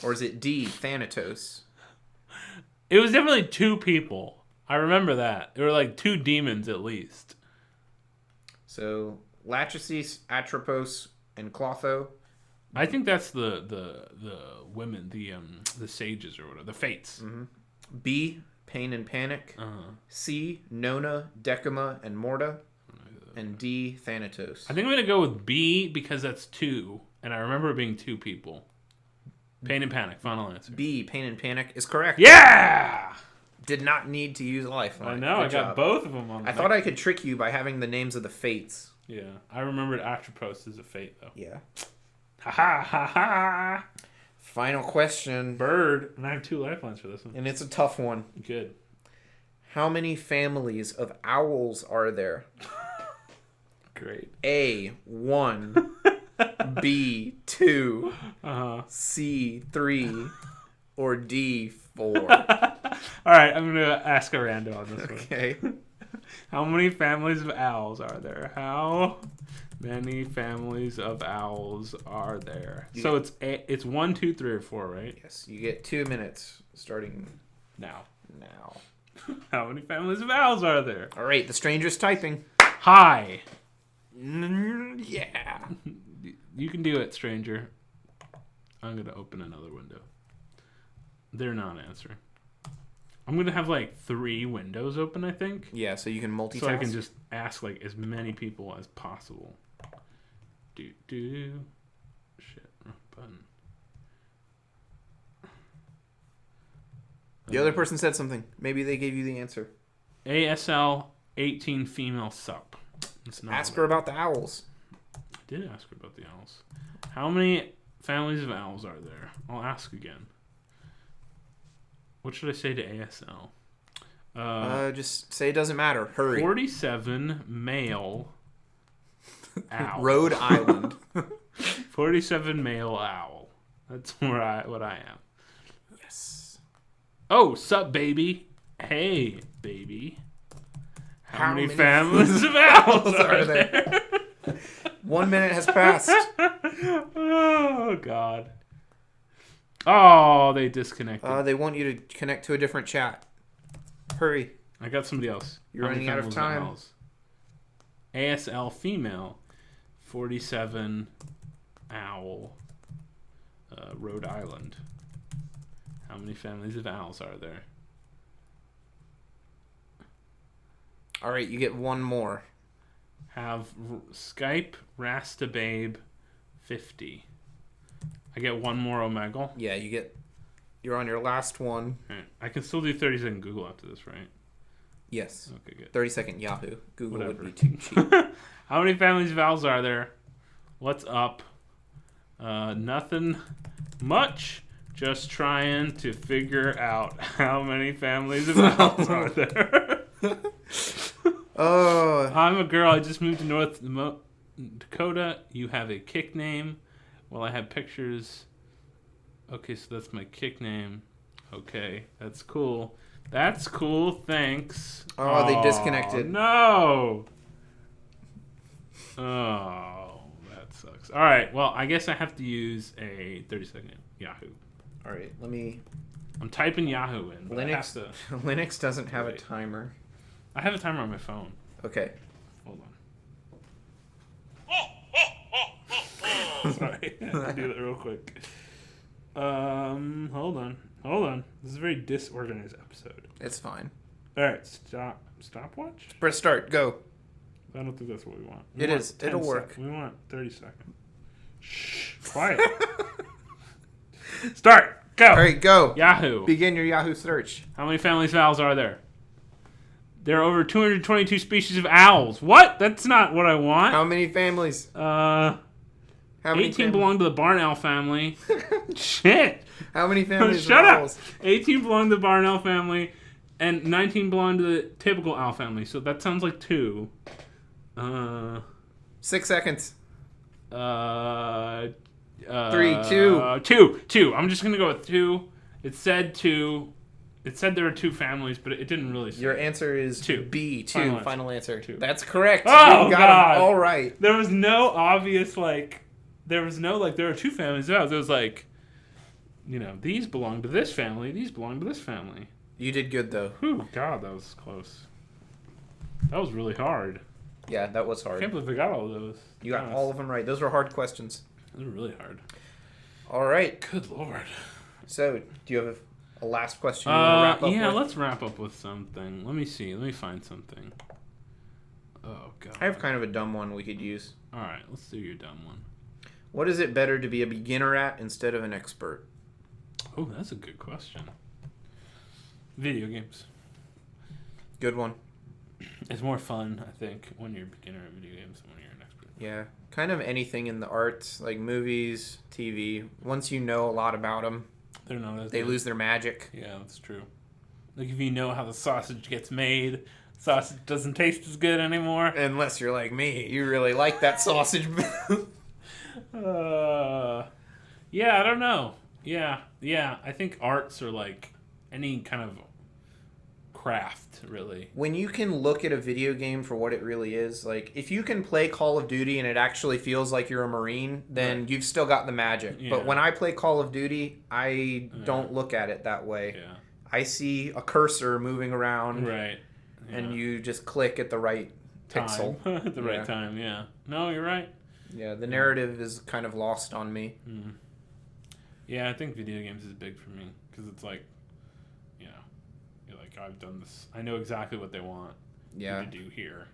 Or is it D, Thanatos? It was definitely 2 people. I remember that. There were like 2 demons at least. So, Lachesis, Atropos, and Clotho. I think that's the women, the sages or whatever, the fates. Mm-hmm. B, Pain and Panic. Uh-huh. C, Nona, Decima, and Morta. And D, Thanatos. I think I'm going to go with B because that's 2. And I remember it being 2 people. Pain and Panic, final answer. B, Pain and Panic is correct. Yeah! Did not need to use a lifeline. I know, Good I got job. both of them on. I thought I could trick you by having the names of the fates. Yeah, I remembered Atropos as a fate though. Yeah. Ha ha ha ha! Final question. Bird, and I have 2 lifelines for this one. And it's a tough one. Good. How many families of owls are there? Great. A, 1. B, 2. C, 3. Or D, 4. All right, I'm gonna ask a rando on this one. Okay. How many families of owls are there? How many families of owls are there? So it's 1, 2, 3, or 4, right? Yes, you get 2 minutes starting Now. now. How many families of owls are there? All right, the stranger's typing. Hi. Yeah. You can do it, stranger. I'm gonna open another window. They're not answering. I'm gonna have like 3 windows open, I think. Yeah, so you can multitask. So I can just ask like as many people as possible. Shit, wrong button. The other person said something. Maybe they gave you the answer. ASL 18 female sup. It's not Ask her about the owls. I did ask her about the owls. How many families of owls are there? I'll ask again. What should I say to ASL? Just say it doesn't matter. Hurry. 47 male owl. Rhode Island. 47 male owl. That's what I am. Yes. Oh, sup, baby? Hey, baby. How many many families of owls are there? 1 minute has passed. Oh, God. Oh, they disconnected. They want you to connect to a different chat. Hurry. I got somebody else. You're running out of time. ASL female, 47 owl, Rhode Island. How many families of owls are there? All right, you get 1 more. Have Skype Rasta Babe 50. I get 1 more Omegle. Yeah, you're on your last one. Right. I can still do 30-second Google after this, right? Yes. Okay, good. 30-second Yahoo. Google Whatever. would be too cheap. How many families of owls are there? What's up? Nothing much. Just trying to figure out how many families of owls are there. Oh. I'm a girl. I just moved to North Dakota. You have a kick name. Well, I have pictures. Okay, so that's my kick name. Okay, that's cool. That's cool. Thanks. Oh, they disconnected. No. Oh, that sucks. All right. Well, I guess I have to use a 30-second Yahoo. All right, I'm typing Yahoo in. But Linux doesn't have a timer. I have a timer on my phone. Okay. Hold on. Sorry, I have to do that real quick. Hold on. This is a very disorganized episode. It's fine. All right, stopwatch. Press start. Go. I don't think that's what we want. It is. It'll work. We want 30 seconds. Shh. Quiet. Start. Go. All right, go. Yahoo. Begin your Yahoo search. How many families of owls are there? There are over 222 species of owls. What? That's not what I want. How many families? How many 18 belong to the barn owl family. Shit. How many families Shut of up. owls? 18 belong to the barn owl family, and 19 belong to the typical owl family. So that sounds like 2. 6 seconds. 3, 2. 2. I'm just gonna go with 2. It said 2. It said there were 2 families, but it didn't really say. Your answer is 2. B. 2. Final answer. 2. That's correct. Oh, you got God. 'em all right. There was no obvious, there was no, there are 2 families of owls. It was these belong to this family, these belong to this family. You did good, though. Whew, God, that was close. That was really hard. Yeah, that was I hard. can't believe I got all of those. You got all of them right. Those were hard questions. Those were really hard. All right. Good Lord. So, do you have a last question you want to wrap up yeah, with? let's wrap up with something. Let me see. Let me find something. Oh, God. I have kind of a dumb one we could use. All right, let's do your dumb one. What is it better to be a beginner at instead of an expert? Oh, that's a good question. Video games. Good one. It's more fun, I think, when you're a beginner at video games than when you're an expert. Yeah. Kind of anything in the arts, like movies, TV. Once you know a lot about them, They're not as they good. lose their magic. Yeah, that's true. Like, if you know how the sausage gets made, sausage doesn't taste as good anymore. Unless you're like me. You really like that sausage. Yeah, I don't know. Yeah. I think arts are like any kind of craft, really. When you can look at a video game for what it really is, like if you can play Call of Duty and it actually feels like you're a Marine, then Right. you've still got the magic. Yeah. But when I play Call of Duty, I don't look at it that way. Yeah. I see a cursor moving around, Right. Yeah. and you just click at the right pixel. At the right Yeah. time, yeah. No, you're right. Yeah, the narrative is kind of lost on me. Yeah, I think video games is big for me because it's like, you know, you're like, I've done this. I know exactly what they want Yeah. you to do here,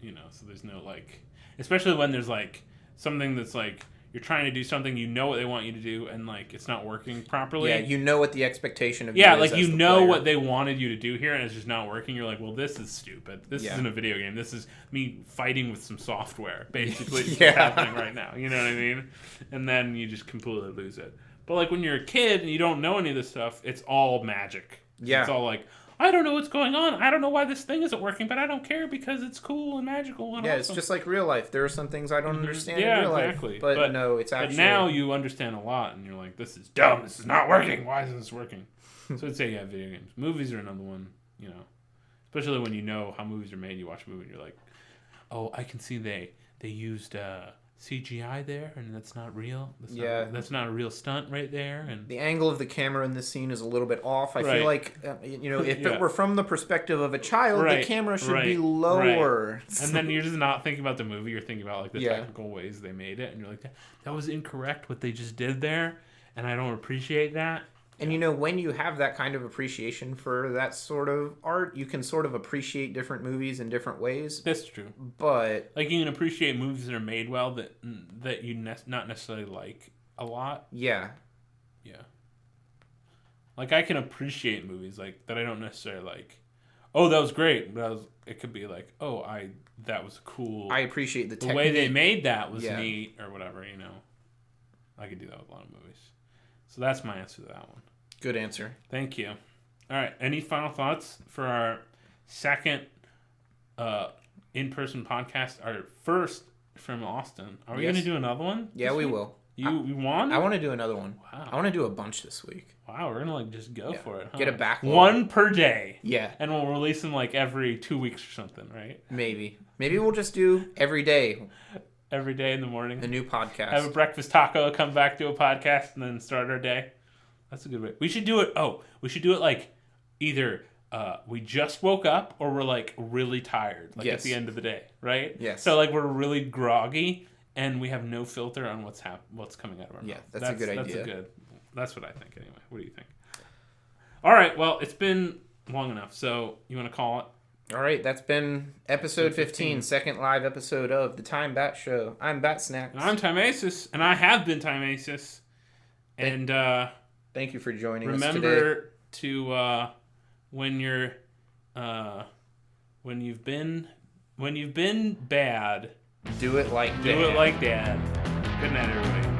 you know. So there's no like, especially when there's like something that's like you're trying to do something, you know what they want you to do, and like it's not working properly. Yeah, you know what the expectation of Yeah, you is like as you the know player. what they wanted you to do here, and it's just not working. You're like, well, this is stupid. This Yeah. isn't a video game. This is me fighting with some software, basically. Is Yeah. what's happening right now. You know what I mean? And then you just completely lose it. But like when you're a kid and you don't know any of this stuff, it's all magic. Yeah. It's all like, I don't know what's going on. I don't know why this thing isn't working, but I don't care because it's cool and magical and Yeah, awesome. it's just like real life. There are some things I don't understand Yeah, in real exactly. life. But no, it's But actually... now you understand a lot, and you're like, this is dumb. This is not working. Why isn't this working? So I'd say, yeah, video games. Movies are another one, you know. Especially when you know how movies are made. You watch a movie, and you're like, oh, I can see they used CGI there, and that's not real. That's not a real stunt right there. And The angle of the camera in this scene is a little bit off. I Right. feel like, if Yeah. it were from the perspective of a child, Right, the camera should right, be lower. and then you're just not thinking about the movie. You're thinking about like the Yeah. technical ways they made it, and you're like, that was incorrect what they just did there, and I don't appreciate that. And when you have that kind of appreciation for that sort of art, you can sort of appreciate different movies in different ways. That's true. But Like you can appreciate movies that are made well that you not necessarily like a lot. yeah, Yeah. Like I can appreciate movies like that I don't necessarily like. Oh, that was great. But it could be like, oh, that was cool. I appreciate the way they technique. made that was Yeah. neat or whatever, you know. I could do that with a lot of movies. So that's my answer to that one. Good answer. Thank you. All right. Any final thoughts for our second in-person podcast? Our first from Austin. Are we Yes. going to do another one? Yeah, this we week? will. You want? I want to do another one. Wow. I want to do a bunch this week. Wow, we're going to just go Yeah. for it. Huh? Get a backlog. One per day. Yeah, And we'll release them like every 2 weeks or something, right? maybe. Maybe we'll just do every day Every day in the morning. a new podcast. Have a breakfast taco, come back to a podcast, and then start our day. That's a good way. We should do it. Oh, we should do it like either we just woke up or we're like really tired, like at Yes. the end of the day, right? Yes. So like we're really groggy and we have no filter on what's coming out of our mouth. Yeah, that's a good idea. That's what I think anyway. What do you think? All right. Well, it's been long enough. So you want to call it? All right, that's been episode 15, second live episode of the Time Bat Show. I'm Bat Snacks. And I'm Timebasis, and I have been Timebasis. And Thank you for joining us today. remember to when you've been bad, Do it like do it like Dad. Good night, everybody.